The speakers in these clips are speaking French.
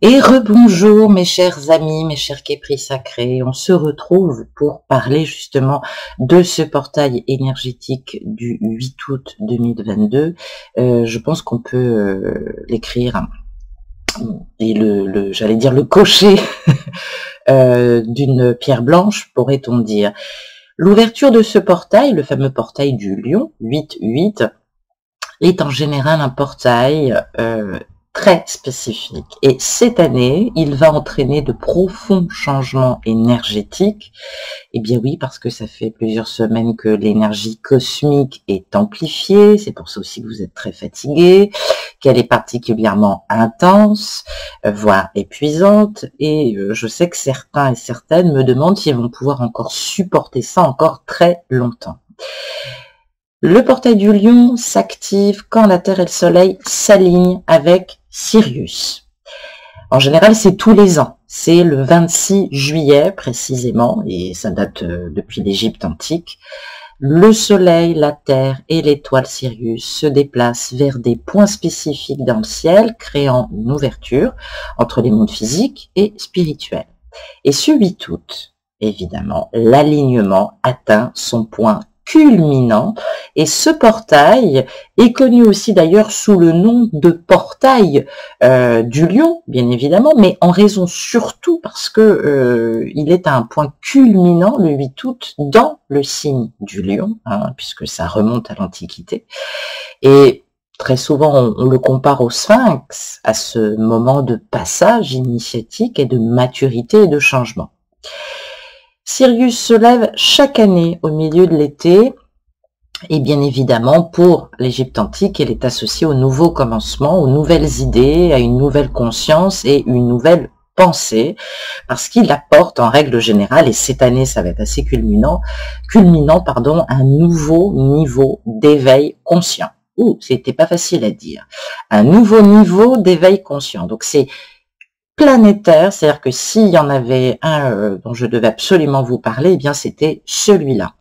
Et rebonjour mes chers amis, mes chers képris sacrés, on se retrouve pour parler justement de ce portail énergétique du 8 août 2022. Je pense qu'on peut l'écrire et j'allais dire le cocher d'une pierre blanche, pourrait-on dire. L'ouverture de ce portail, le fameux portail du lion, 8-8, est en général un portail très spécifique. Et cette année, il va entraîner de profonds changements énergétiques. Eh bien oui, parce que ça fait plusieurs semaines que l'énergie cosmique est amplifiée. C'est pour ça aussi que vous êtes très fatigués, qu'elle est particulièrement intense, voire épuisante. Et je sais que certains et certaines me demandent s'ils vont pouvoir encore supporter ça encore très longtemps. Le portail du lion s'active quand la Terre et le Soleil s'alignent avec Sirius. En général, c'est tous les ans. C'est le 26 juillet précisément, et ça date depuis l'Égypte antique. Le Soleil, la Terre et l'étoile Sirius se déplacent vers des points spécifiques dans le ciel, créant une ouverture entre les mondes physiques et spirituels. Et ce 8 août, évidemment, l'alignement atteint son point culminant, et ce portail est connu aussi d'ailleurs sous le nom de portail du lion, bien évidemment, mais en raison surtout parce que il est à un point culminant le 8 août dans le signe du lion, puisque ça remonte à l'Antiquité, et très souvent on le compare au Sphinx, à ce moment de passage initiatique et de maturité et de changement. Sirius se lève chaque année au milieu de l'été, et bien évidemment pour l'Égypte antique, elle est associée au nouveau commencement, aux nouvelles idées, à une nouvelle conscience et une nouvelle pensée, parce qu'il apporte en règle générale, et cette année ça va être assez culminant, un nouveau niveau d'éveil conscient. C'était pas facile à dire. Un nouveau niveau d'éveil conscient. Donc c'est planétaire, c'est-à-dire que s'il y en avait un dont je devais absolument vous parler, eh bien c'était celui-là.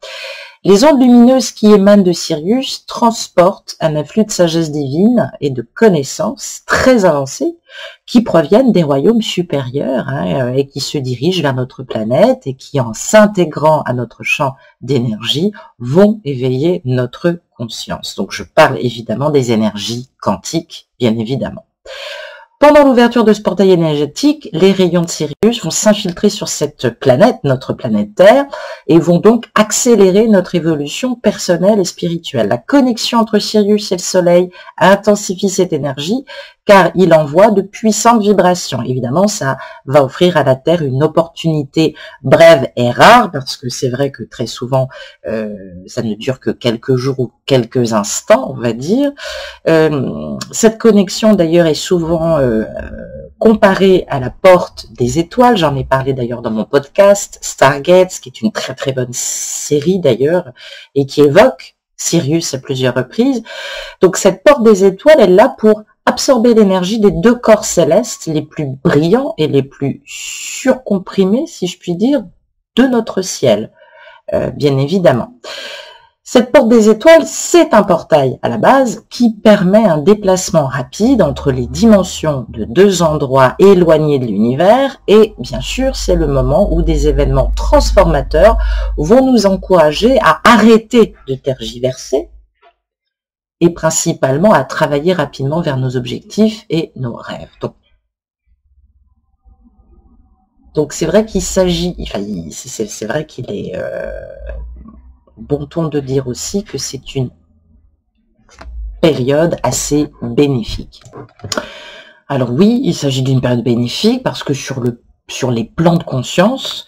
Les ondes lumineuses qui émanent de Sirius transportent un afflux de sagesse divine et de connaissances très avancées qui proviennent des royaumes supérieurs et qui se dirigent vers notre planète et qui, en s'intégrant à notre champ d'énergie, vont éveiller notre conscience. Donc je parle évidemment des énergies quantiques, bien évidemment. Pendant l'ouverture de ce portail énergétique, les rayons de Sirius vont s'infiltrer sur cette planète, notre planète Terre, et vont donc accélérer notre évolution personnelle et spirituelle. La connexion entre Sirius et le Soleil intensifie cette énergie, car il envoie de puissantes vibrations. Évidemment, ça va offrir à la Terre une opportunité brève et rare, parce que c'est vrai que très souvent, ça ne dure que quelques jours ou quelques instants, on va dire. Cette connexion, d'ailleurs, est souvent comparée à la porte des étoiles. J'en ai parlé d'ailleurs dans mon podcast Stargate, qui est une très très bonne série d'ailleurs, et qui évoque Sirius à plusieurs reprises. Donc cette porte des étoiles est là pour absorber l'énergie des deux corps célestes les plus brillants et les plus surcomprimés, si je puis dire, de notre ciel, bien évidemment. Cette porte des étoiles, c'est un portail à la base qui permet un déplacement rapide entre les dimensions de deux endroits éloignés de l'univers, et bien sûr c'est le moment où des événements transformateurs vont nous encourager à arrêter de tergiverser et principalement à travailler rapidement vers nos objectifs et nos rêves. Donc c'est vrai qu'il s'agit, c'est vrai qu'il est bon ton de dire aussi que c'est une période assez bénéfique. Alors oui, il s'agit d'une période bénéfique parce que sur les plans de conscience,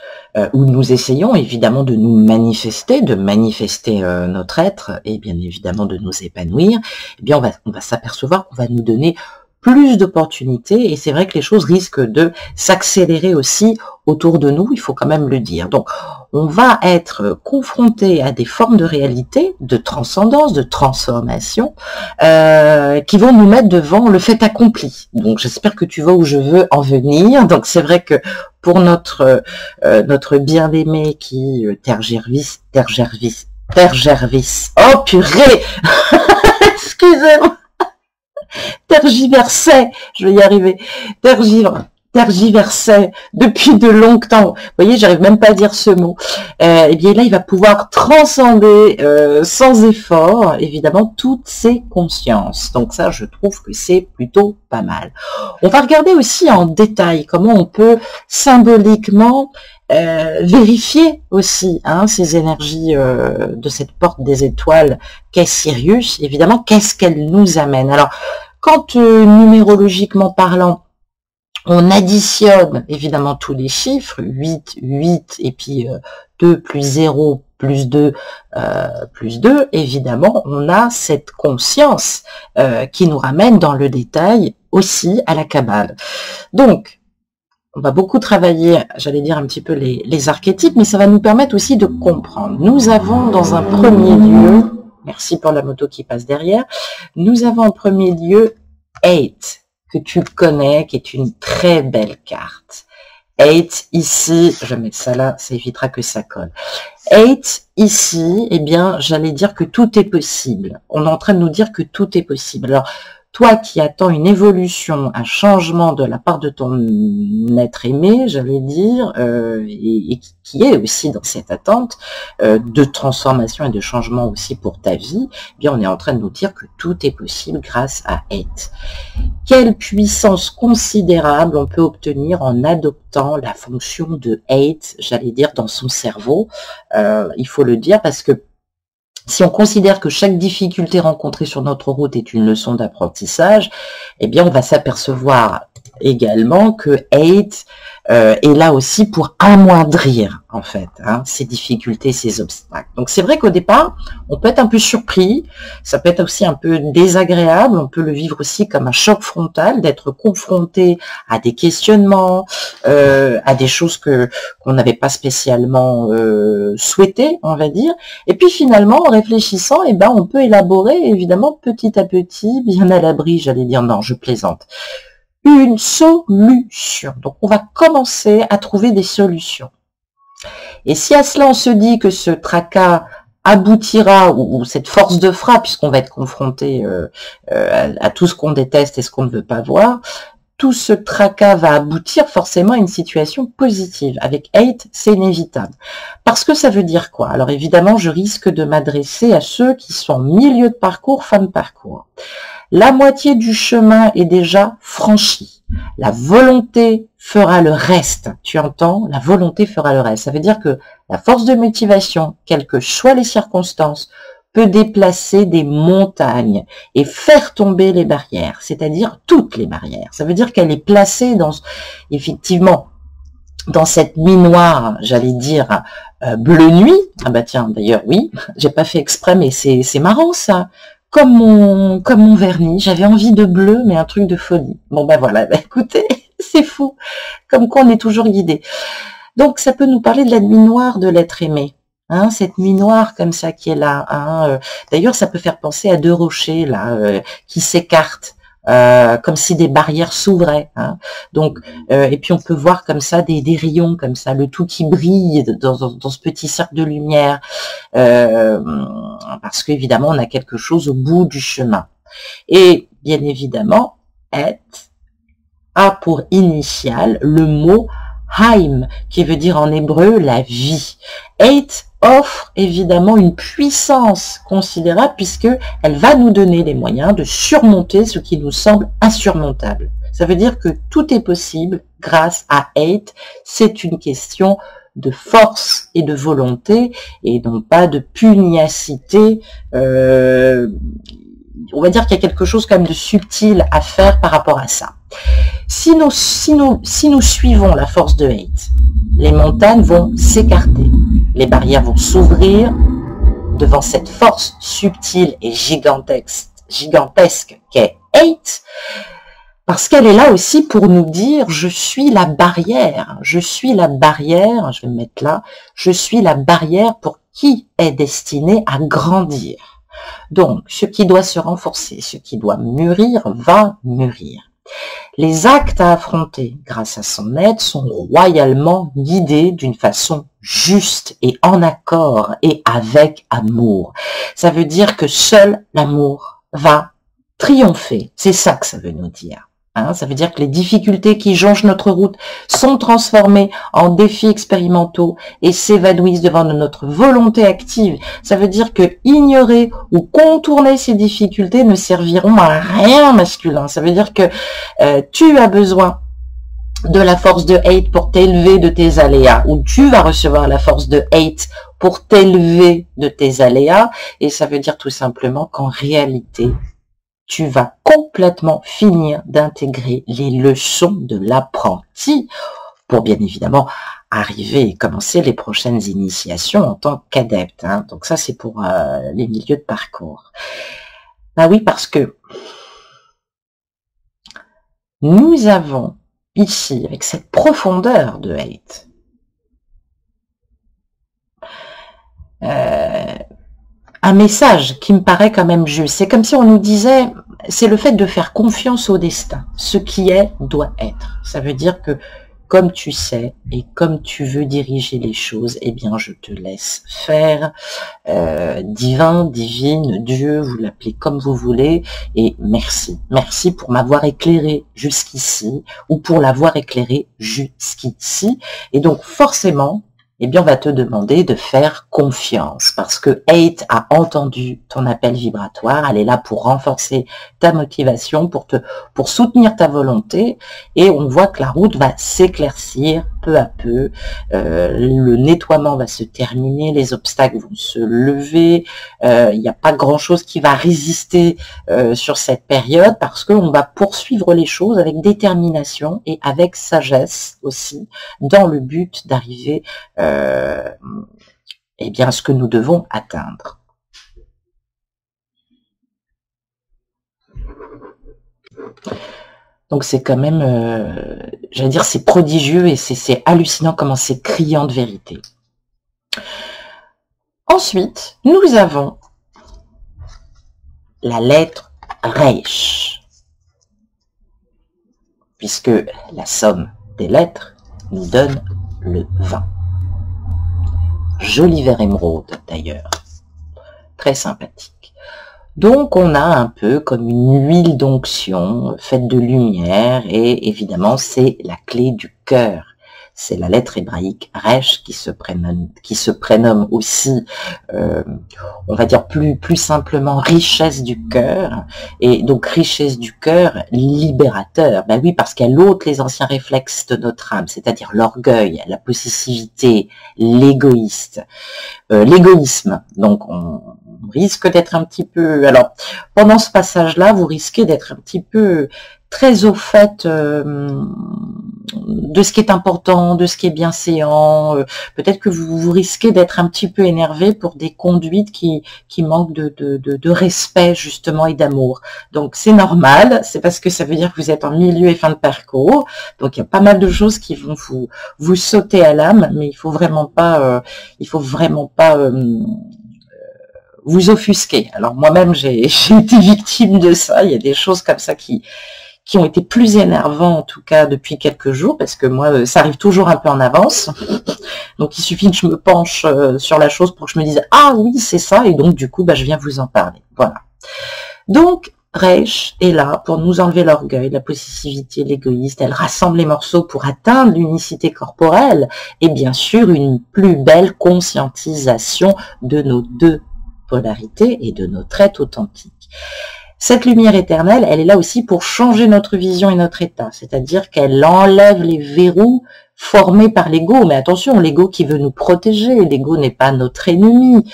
où nous essayons évidemment de nous manifester, notre être et bien évidemment de nous épanouir, eh bien on va s'apercevoir qu'on va nous donner plus d'opportunités, et c'est vrai que les choses risquent de s'accélérer aussi autour de nous, il faut quand même le dire. Donc on va être confronté à des formes de réalité, de transcendance, de transformation, qui vont nous mettre devant le fait accompli. Donc j'espère que tu vois où je veux en venir. Donc c'est vrai que pour notre bien-aimé qui tergervis, oh purée, excusez-moi, tergiversait, je vais y arriver, tergiversait depuis de longtemps, vous voyez, j'arrive même pas à dire ce mot, et bien là, il va pouvoir transcender sans effort, évidemment, toutes ses consciences. Donc ça, je trouve que c'est plutôt pas mal. On va regarder aussi en détail comment on peut symboliquement vérifier aussi ces énergies de cette porte des étoiles qu'est Sirius. Évidemment, qu'est-ce qu'elle nous amène? Alors, quand numérologiquement parlant, on additionne évidemment tous les chiffres, 8, 8, et puis 2 plus 0 plus 2 plus 2, évidemment, on a cette conscience qui nous ramène dans le détail aussi à la Kabbale. Donc, on va beaucoup travailler, j'allais dire un petit peu les archétypes, mais ça va nous permettre aussi de comprendre. Nous avons dans un premier lieu, merci pour la moto qui passe derrière, nous avons en premier lieu 8, que tu connais, qui est une très belle carte. 8 ici, je vais mettre ça là, ça évitera que ça colle. 8 ici, eh bien, j'allais dire que tout est possible. On est en train de nous dire que tout est possible. Alors, toi qui attends une évolution, un changement de la part de ton être aimé, j'allais dire, et qui est aussi dans cette attente de transformation et de changement aussi pour ta vie, eh bien on est en train de nous dire que tout est possible grâce à 8. Quelle puissance considérable on peut obtenir en adoptant la fonction de 8, j'allais dire, dans son cerveau. Il faut le dire parce que si on considère que chaque difficulté rencontrée sur notre route est une leçon d'apprentissage, eh bien, on va s'apercevoir également que 8 est là aussi pour amoindrir, en fait, ces difficultés, ces obstacles. Donc, c'est vrai qu'au départ, on peut être un peu surpris, ça peut être aussi un peu désagréable, on peut le vivre aussi comme un choc frontal, d'être confronté à des questionnements, à des choses qu'on n'avait pas spécialement souhaitées, on va dire. Et puis, finalement, en réfléchissant, eh ben, on peut élaborer, évidemment, petit à petit, bien à l'abri, j'allais dire, non, je plaisante, une solution. Donc, on va commencer à trouver des solutions. Et si à cela, on se dit que ce tracas aboutira, ou cette force de frappe, puisqu'on va être confronté à tout ce qu'on déteste et ce qu'on ne veut pas voir, tout ce tracas va aboutir forcément à une situation positive. Avec 8, c'est inévitable. Parce que ça veut dire quoi? Alors évidemment, je risque de m'adresser à ceux qui sont en milieu de parcours, fin de parcours. La moitié du chemin est déjà franchi. La volonté fera le reste. Tu entends? La volonté fera le reste. Ça veut dire que la force de motivation, quelles que soient les circonstances, peut déplacer des montagnes et faire tomber les barrières, c'est-à-dire toutes les barrières. Ça veut dire qu'elle est placée effectivement, dans cette nuit noire, j'allais dire, bleu nuit. Ah bah tiens, d'ailleurs, oui, j'ai pas fait exprès, mais c'est marrant ça. Comme mon vernis, j'avais envie de bleu, mais un truc de folie. Bon ben voilà, écoutez, c'est fou, comme quoi on est toujours guidé. Donc ça peut nous parler de la nuit noire de l'être aimé, cette nuit noire comme ça qui est là. D'ailleurs, ça peut faire penser à deux rochers là qui s'écartent, comme si des barrières s'ouvraient. Donc, et puis on peut voir comme ça des rayons comme ça, le tout qui brille dans ce petit cercle de lumière, parce qu'évidemment on a quelque chose au bout du chemin. Et bien évidemment, Et a pour initiale le mot Haim, qui veut dire en hébreu la vie. 8 offre évidemment une puissance considérable puisque elle va nous donner les moyens de surmonter ce qui nous semble insurmontable. Ça veut dire que tout est possible grâce à 8. C'est une question de force et de volonté et non pas de pugnacité. On va dire qu'il y a quelque chose quand même de subtil à faire par rapport à ça. Si nous suivons la force de 8, les montagnes vont s'écarter, les barrières vont s'ouvrir devant cette force subtile et gigantesque qu'est 8, parce qu'elle est là aussi pour nous dire « je suis la barrière », je suis la barrière, je vais me mettre là, je suis la barrière pour qui est destiné à grandir. Donc, ce qui doit se renforcer, ce qui doit mûrir, va mûrir. Les actes à affronter grâce à son aide sont royalement guidés d'une façon juste et en accord et avec amour. Ça veut dire que seul l'amour va triompher. C'est ça que ça veut nous dire. Hein, ça veut dire que les difficultés qui jonchent notre route sont transformées en défis expérimentaux et s'évanouissent devant notre volonté active. Ça veut dire que ignorer ou contourner ces difficultés ne serviront à rien masculin. Ça veut dire que tu as besoin de la force de hate pour t'élever de tes aléas, ou tu vas recevoir la force de hate pour t'élever de tes aléas, et ça veut dire tout simplement qu'en réalité, tu vas complètement finir d'intégrer les leçons de l'apprenti pour bien évidemment arriver et commencer les prochaines initiations en tant qu'adepte. Hein. Donc ça, c'est pour les milieux de parcours. Bah oui, parce que nous avons ici, avec cette profondeur de hate, un message qui me paraît quand même juste. C'est comme si on nous disait, c'est le fait de faire confiance au destin. Ce qui est, doit être. Ça veut dire que comme tu sais et comme tu veux diriger les choses, eh bien je te laisse faire. Divin, divine, Dieu, vous l'appelez comme vous voulez, et merci. Merci pour m'avoir éclairé jusqu'ici, ou pour l'avoir éclairé jusqu'ici. Et donc forcément, eh bien, on va te demander de faire confiance parce que Hate a entendu ton appel vibratoire. Elle est là pour renforcer ta motivation, pour soutenir ta volonté. Et on voit que la route va s'éclaircir peu à peu. Le nettoiement va se terminer, les obstacles vont se lever. Il n'y a pas grand-chose qui va résister sur cette période parce qu'on va poursuivre les choses avec détermination et avec sagesse aussi, dans le but d'arriver eh bien, ce que nous devons atteindre. Donc c'est quand même, j'allais dire, c'est prodigieux et c'est hallucinant comment c'est criant de vérité. Ensuite, nous avons la lettre Reich, puisque la somme des lettres nous donne le 20. Joli vert émeraude d'ailleurs, très sympathique. Donc on a un peu comme une huile d'onction faite de lumière et évidemment c'est la clé du cœur. C'est la lettre hébraïque Resh qui se prénomme aussi, on va dire plus simplement richesse du cœur. Et donc richesse du cœur, libérateur. Ben oui, parce qu'elle ôte les anciens réflexes de notre âme, c'est-à-dire l'orgueil, la possessivité, l'égoïsme. Donc on risque d'être un petit peu... Alors, pendant ce passage-là, vous risquez d'être un petit peu très au fait de ce qui est important, de ce qui est bienséant. Peut-être que vous risquez d'être un petit peu énervé pour des conduites qui manquent de respect, justement, et d'amour. Donc, c'est normal. C'est parce que ça veut dire que vous êtes en milieu et fin de parcours. Donc, il y a pas mal de choses qui vont vous sauter à l'âme, mais il faut vraiment pas vous offusquer. Alors moi-même, j'ai été victime de ça. Il y a des choses comme ça qui ont été plus énervants, en tout cas depuis quelques jours, parce que moi, ça arrive toujours un peu en avance. Donc il suffit que je me penche sur la chose pour que je me dise « Ah oui, c'est ça », et donc du coup, je viens vous en parler. Voilà. Donc, Reich est là pour nous enlever l'orgueil, la possessivité, l'égoïste. Elle rassemble les morceaux pour atteindre l'unicité corporelle et bien sûr une plus belle conscientisation de nos deux polarités et de nos traits authentiques. Cette lumière éternelle, elle est là aussi pour changer notre vision et notre état, c'est-à-dire qu'elle enlève les verrous formés par l'ego. Mais attention, l'ego qui veut nous protéger, l'ego n'est pas notre ennemi.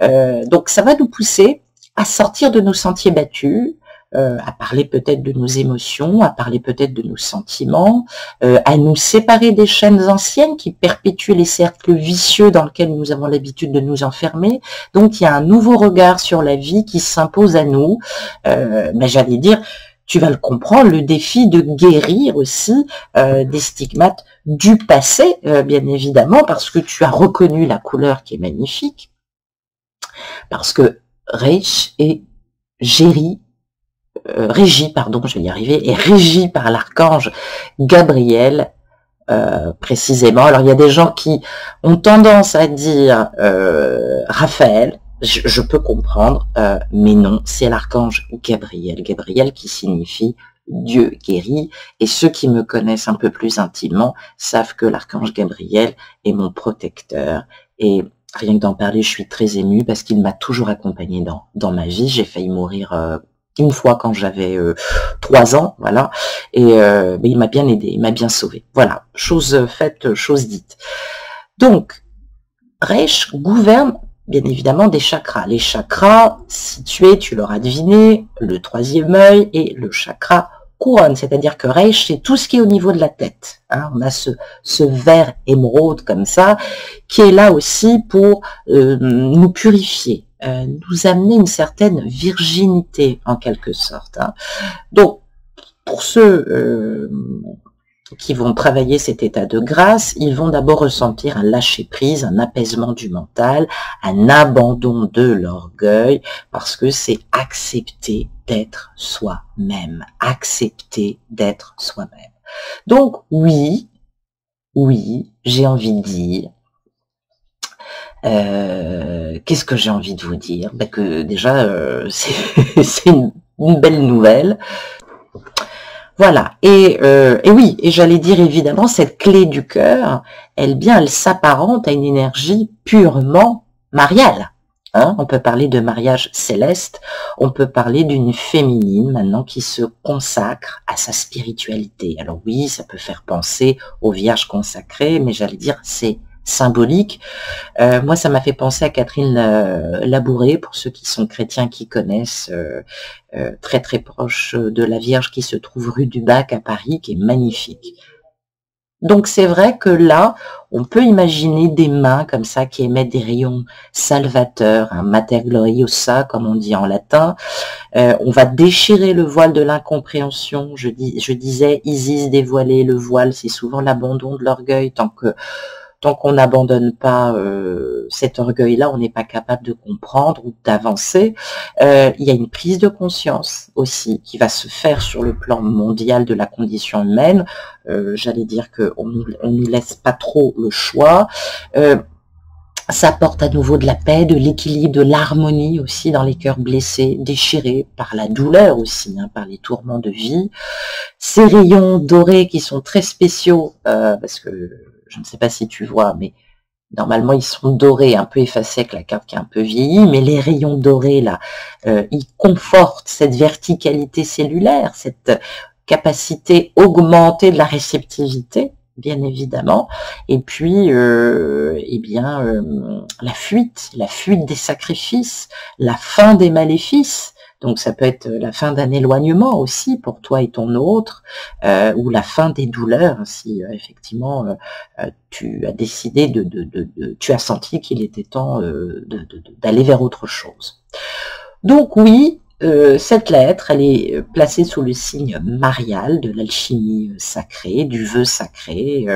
Donc ça va nous pousser à sortir de nos sentiers battus, à parler peut-être de nos émotions, à parler peut-être de nos sentiments, à nous séparer des chaînes anciennes qui perpétuent les cercles vicieux dans lesquels nous avons l'habitude de nous enfermer. Donc il y a un nouveau regard sur la vie qui s'impose à nous. Mais j'allais dire, tu vas le comprendre, le défi de guérir aussi des stigmates du passé, bien évidemment, parce que tu as reconnu la couleur qui est magnifique, parce que Reich est régi par l'archange Gabriel, précisément. Alors il y a des gens qui ont tendance à dire Raphaël, je peux comprendre, mais non, c'est l'archange Gabriel qui signifie Dieu guérit. Et ceux qui me connaissent un peu plus intimement savent que l'archange Gabriel est mon protecteur. Et rien que d'en parler, je suis très émue parce qu'il m'a toujours accompagnée dans ma vie. J'ai failli mourir une fois quand j'avais 3 ans, voilà. Et mais il m'a bien aidé, il m'a bien sauvé. Voilà, chose faite, chose dite. Donc, Resh gouverne bien évidemment des chakras. Les chakras situés, tu l'auras deviné, le 3e œil et le chakra couronne, c'est-à-dire que Resh, c'est tout ce qui est au niveau de la tête. Hein. On a ce vert émeraude comme ça, qui est là aussi pour nous purifier, nous amener une certaine virginité en quelque sorte. Hein. Donc, pour ceux qui vont travailler cet état de grâce, ils vont d'abord ressentir un lâcher-prise, un apaisement du mental, un abandon de l'orgueil, parce que c'est accepter d'être soi-même, accepter d'être soi-même. Donc oui, j'ai envie de dire, qu'est-ce que j'ai envie de vous dire? Ben que déjà, c'est une belle nouvelle. Voilà, et oui, et j'allais dire évidemment, cette clé du cœur, elle s'apparente à une énergie purement mariale. Hein, on peut parler de mariage céleste, on peut parler d'une féminine maintenant qui se consacre à sa spiritualité. Alors oui, ça peut faire penser aux vierges consacrées, mais j'allais dire c'est symbolique. Moi, ça m'a fait penser à Catherine Labouré, pour ceux qui sont chrétiens, qui connaissent, très très proche de la Vierge qui se trouve rue du Bac à Paris, qui est magnifique. Donc c'est vrai que là, on peut imaginer des mains comme ça qui émettent des rayons salvateurs, un mater gloriosa comme on dit en latin. On va déchirer le voile de l'incompréhension. Je disais, Isis dévoiler le voile, c'est souvent l'abandon de l'orgueil. Tant qu'on n'abandonne pas cet orgueil-là, on n'est pas capable de comprendre ou d'avancer. Il y a une prise de conscience aussi qui va se faire sur le plan mondial de la condition humaine. J'allais dire qu'on nous laisse pas trop le choix. Ça apporte à nouveau de la paix, de l'équilibre, de l'harmonie aussi dans les cœurs blessés, déchirés par la douleur aussi, hein, par les tourments de vie. Ces rayons dorés qui sont très spéciaux, parce que je ne sais pas si tu vois, mais normalement ils sont dorés, un peu effacés avec la carte qui est un peu vieillie, mais les rayons dorés là, ils confortent cette verticalité cellulaire, cette capacité augmentée de la réceptivité, bien évidemment, et puis la fuite des sacrifices, la fin des maléfices. Donc ça peut être la fin d'un éloignement aussi pour toi et ton autre, ou la fin des douleurs si effectivement tu as décidé tu as senti qu'il était temps d'aller vers autre chose. Donc oui, cette lettre, elle est placée sous le signe marial de l'alchimie sacrée, du vœu sacré.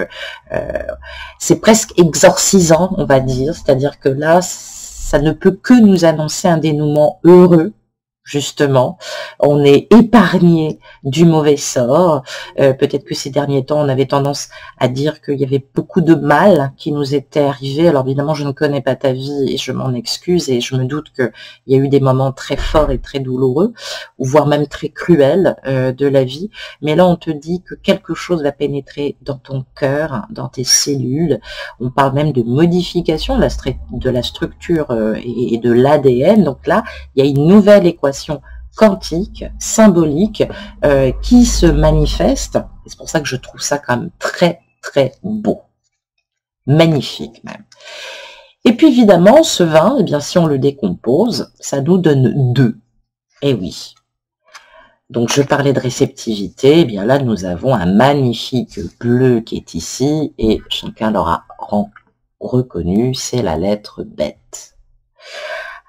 C'est presque exorcisant, on va dire, c'est-à-dire que là, ça ne peut que nous annoncer un dénouement heureux. Justement, on est épargné du mauvais sort. Peut-être que ces derniers temps, on avait tendance à dire qu'il y avait beaucoup de mal qui nous était arrivé. Alors évidemment, je ne connais pas ta vie et je m'en excuse et je me doute qu'il y a eu des moments très forts et très douloureux, ou voire même très cruels de la vie. Mais là, on te dit que quelque chose va pénétrer dans ton cœur, dans tes cellules. On parle même de modification de la structure et de l'ADN. Donc là, il y a une nouvelle équation quantique, symbolique, qui se manifeste. C'est pour ça que je trouve ça quand même très, très beau. Magnifique même. Et puis évidemment, ce vin, eh bien, si on le décompose, ça nous donne 2. Eh oui. Donc je parlais de réceptivité, eh bien là nous avons un magnifique bleu qui est ici, et chacun l'aura reconnu, c'est la lettre bête.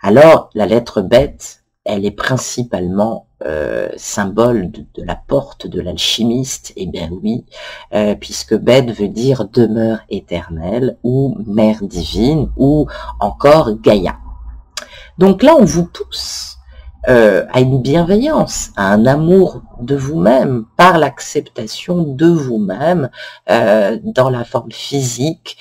Alors, la lettre bête, elle est principalement symbole de la porte de l'alchimiste, et bien oui, puisque Beth veut dire demeure éternelle, ou mère divine, ou encore Gaïa. Donc là, on vous pousse à une bienveillance, à un amour de vous-même, par l'acceptation de vous-même, dans la forme physique,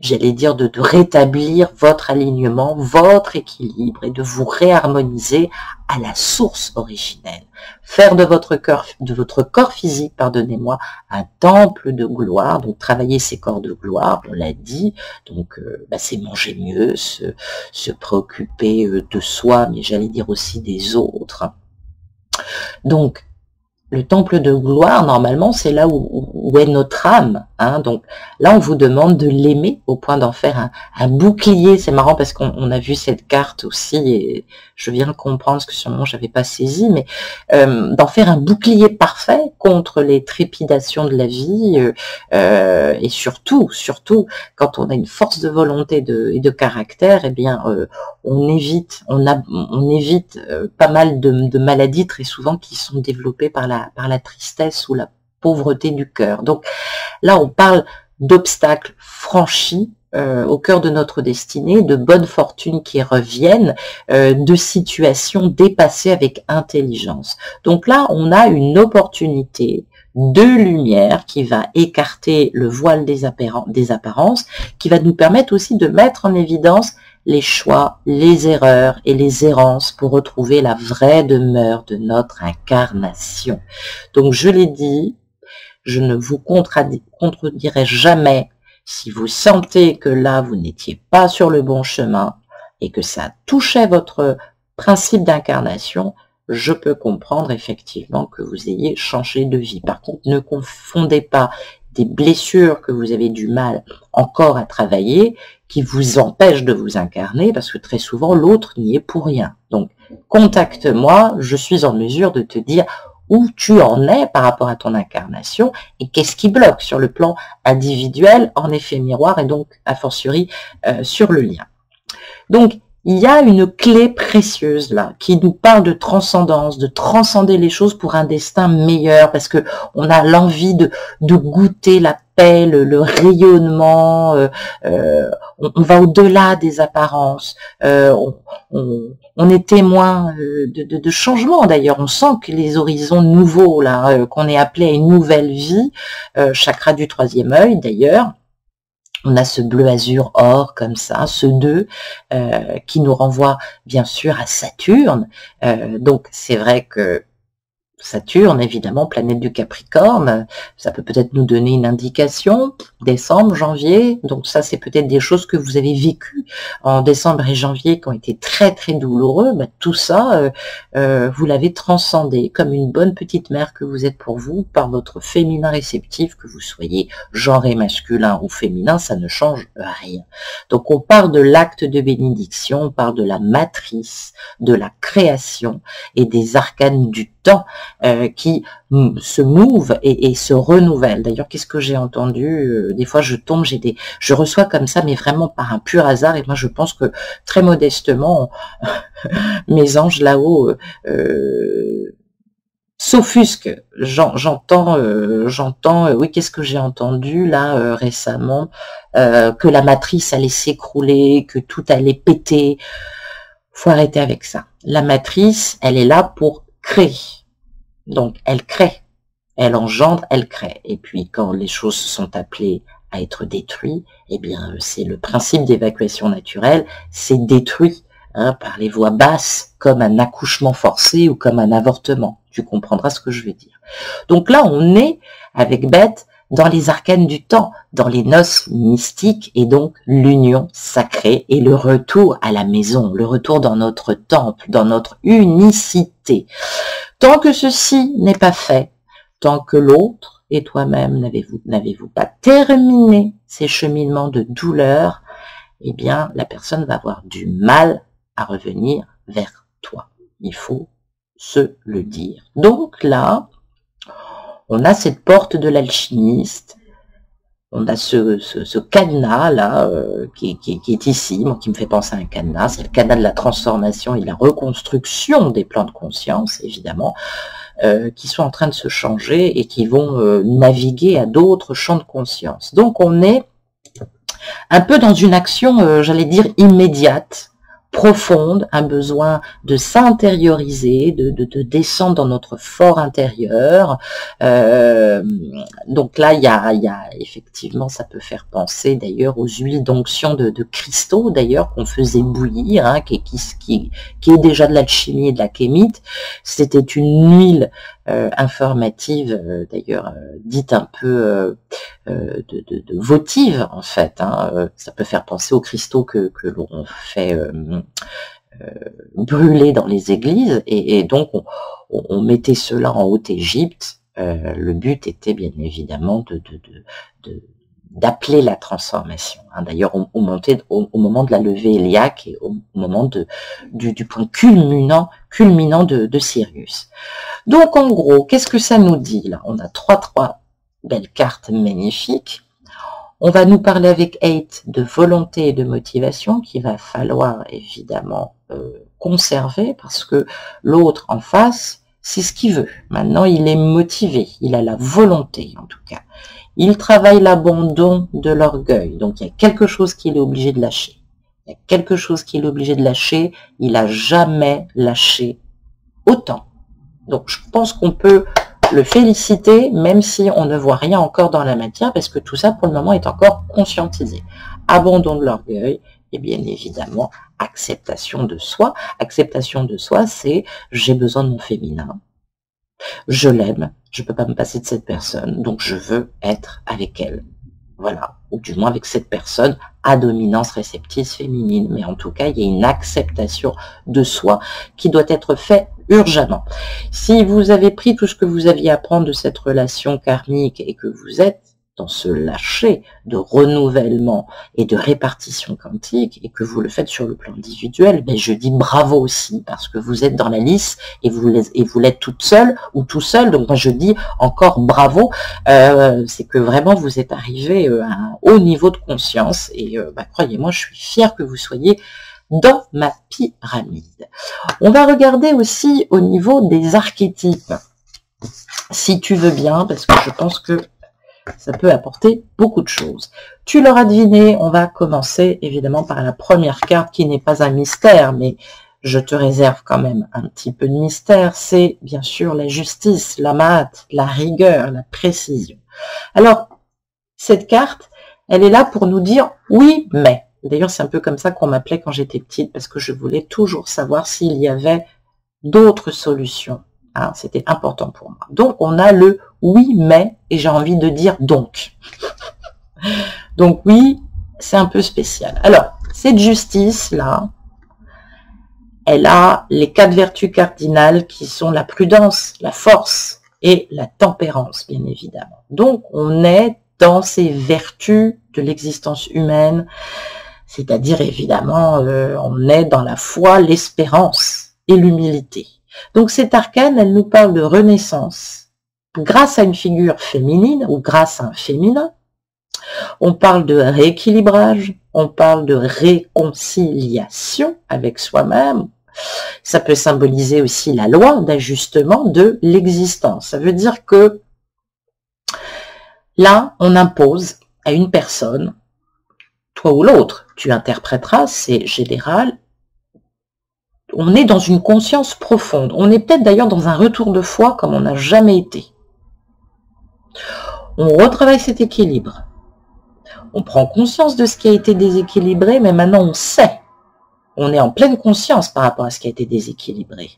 j'allais dire de rétablir votre alignement, votre équilibre et de vous réharmoniser à la source originelle. Faire de votre corps physique, pardonnez-moi, un temple de gloire. Donc travailler ses corps de gloire, on l'a dit. Donc c'est manger mieux, se préoccuper de soi, mais j'allais dire aussi des autres. Donc le temple de gloire, normalement, c'est là où est notre âme. Hein. Donc là, on vous demande de l'aimer au point d'en faire un bouclier. C'est marrant parce qu'on a vu cette carte aussi et je viens de comprendre ce que sûrement j'avais pas saisi, mais d'en faire un bouclier parfait contre les trépidations de la vie et surtout, quand on a une force de volonté et de caractère, eh bien, on évite pas mal de maladies très souvent qui sont développées par la tristesse ou la pauvreté du cœur. Donc là, on parle d'obstacles franchis au cœur de notre destinée, de bonnes fortunes qui reviennent, de situations dépassées avec intelligence. Donc là, on a une opportunité de lumière qui va écarter le voile des apparences, qui va nous permettre aussi de mettre en évidence les choix, les erreurs et les errances pour retrouver la vraie demeure de notre incarnation. Donc je l'ai dit, je ne vous contredirai jamais si vous sentez que là vous n'étiez pas sur le bon chemin et que ça touchait votre principe d'incarnation, je peux comprendre effectivement que vous ayez changé de vie. Par contre, ne confondez pas des blessures que vous avez du mal encore à travailler qui vous empêchent de vous incarner parce que très souvent l'autre n'y est pour rien. Donc contacte-moi, je suis en mesure de te dire où tu en es par rapport à ton incarnation et qu'est-ce qui bloque sur le plan individuel, en effet miroir et donc a fortiori sur le lien. Donc il y a une clé précieuse là qui nous parle de transcendance, de transcender les choses pour un destin meilleur, parce que on a l'envie de goûter la paix, le rayonnement, on va au-delà des apparences, on est témoin de changements d'ailleurs, on sent que les horizons nouveaux là, qu'on est appelé à une nouvelle vie, chakra du troisième œil d'ailleurs. On a ce bleu azur or comme ça, ce 2 qui nous renvoie bien sûr à Saturne. Donc c'est vrai que Saturne, évidemment, planète du Capricorne, ça peut peut-être nous donner une indication, décembre, janvier, donc ça c'est peut-être des choses que vous avez vécues en décembre et janvier qui ont été très très douloureux, tout ça, vous l'avez transcendé comme une bonne petite mère que vous êtes pour vous, par votre féminin réceptif, que vous soyez genré masculin ou féminin, ça ne change rien. Donc on parle de l'acte de bénédiction, on parle de la matrice, de la création et des arcanes du temps, qui se move et se renouvelle. D'ailleurs, qu'est-ce que j'ai entendu des fois je tombe, je reçois comme ça, mais vraiment par un pur hasard, et moi je pense que très modestement, mes anges là-haut s'offusquent. J'entends, oui, qu'est-ce que j'ai entendu là récemment, que la matrice allait s'écrouler, que tout allait péter. Faut arrêter avec ça. La matrice, elle est là pour créer. Donc, elle crée, elle engendre, elle crée. Et puis, quand les choses sont appelées à être détruites, eh bien, c'est le principe d'évacuation naturelle, c'est détruit par les voix basses, comme un accouchement forcé ou comme un avortement. Tu comprendras ce que je veux dire. Donc là, on est, avec Beth, dans les arcanes du temps, dans les noces mystiques, et donc l'union sacrée et le retour à la maison, le retour dans notre temple, dans notre unicité. Tant que ceci n'est pas fait, tant que l'autre et toi-même n'avez-vous pas terminé ces cheminements de douleur, eh bien la personne va avoir du mal à revenir vers toi. Il faut se le dire. Donc là, on a cette porte de l'alchimiste, on a ce cadenas là qui est ici, qui me fait penser à un cadenas, c'est le cadenas de la transformation et de la reconstruction des plans de conscience, évidemment, qui sont en train de se changer et qui vont naviguer à d'autres champs de conscience. Donc on est un peu dans une action, j'allais dire, immédiate. profonde, un besoin de s'intérioriser, de descendre dans notre fort intérieur. Donc là, il y a effectivement, ça peut faire penser d'ailleurs aux huiles d'onction de cristaux, d'ailleurs, qu'on faisait bouillir, hein, qui est déjà de l'alchimie et de la kémite. C'était une huile informative, d'ailleurs, dite un peu de votive, en fait. Hein. Ça peut faire penser aux cristaux que l'on fait brûler dans les églises, et donc on mettait cela en Haute-Égypte. Le but était bien évidemment d'appeler la transformation. Hein. D'ailleurs, on montait au moment de la levée héliaque et au moment du point culminant de Sirius. Donc, en gros, qu'est-ce que ça nous dit là? On a trois belles cartes magnifiques. On va nous parler avec 8 de volonté et de motivation qu'il va falloir évidemment conserver, parce que l'autre en face, c'est ce qu'il veut. Maintenant, il est motivé, il a la volonté en tout cas. Il travaille l'abandon de l'orgueil, donc il y a quelque chose qu'il est obligé de lâcher. Il y a quelque chose qu'il est obligé de lâcher, il n'a jamais lâché autant. Donc je pense qu'on peut le féliciter, même si on ne voit rien encore dans la matière, parce que tout ça pour le moment est encore conscientisé. Abandon de l'orgueil, et bien évidemment acceptation de soi. Acceptation de soi, c'est j'ai besoin de mon féminin, je l'aime, je peux pas me passer de cette personne, donc je veux être avec elle. Voilà, ou du moins avec cette personne à dominance réceptive féminine. Mais en tout cas, il y a une acceptation de soi qui doit être faite urgemment. Si vous avez pris tout ce que vous aviez à prendre de cette relation karmique et que vous êtes dans ce lâcher de renouvellement et de répartition quantique, et que vous le faites sur le plan individuel, ben je dis bravo aussi, parce que vous êtes dans la lice et vous l'êtes toute seule ou tout seul. Donc moi je dis encore bravo, c'est que vraiment vous êtes arrivé à un haut niveau de conscience, et croyez-moi, je suis fière que vous soyez dans ma pyramide. On va regarder aussi au niveau des archétypes, si tu veux bien, parce que je pense que ça peut apporter beaucoup de choses. Tu l'auras deviné, on va commencer évidemment par la première carte qui n'est pas un mystère, mais je te réserve quand même un petit peu de mystère. C'est bien sûr la justice, la maths, la rigueur, la précision. Alors, cette carte, elle est là pour nous dire oui, mais. D'ailleurs, c'est un peu comme ça qu'on m'appelait quand j'étais petite, parce que je voulais toujours savoir s'il y avait d'autres solutions. Hein, c'était important pour moi. Donc, on a le oui, mais, et j'ai envie de dire donc. Donc oui, c'est un peu spécial. Alors, cette justice-là, elle a les 4 vertus cardinales qui sont la prudence, la force et la tempérance, bien évidemment. Donc, on est dans ces vertus de l'existence humaine, c'est-à-dire évidemment, on est dans la foi, l'espérance et l'humilité. Donc cette arcane, elle nous parle de renaissance grâce à une figure féminine ou grâce à un féminin. On parle de rééquilibrage, on parle de réconciliation avec soi-même. Ça peut symboliser aussi la loi d'ajustement de l'existence. Ça veut dire que là, on impose à une personne, toi ou l'autre, tu interpréteras, c'est général. On est dans une conscience profonde. On est peut-être d'ailleurs dans un retour de foi comme on n'a jamais été. On retravaille cet équilibre. On prend conscience de ce qui a été déséquilibré, mais maintenant on sait. On est en pleine conscience par rapport à ce qui a été déséquilibré.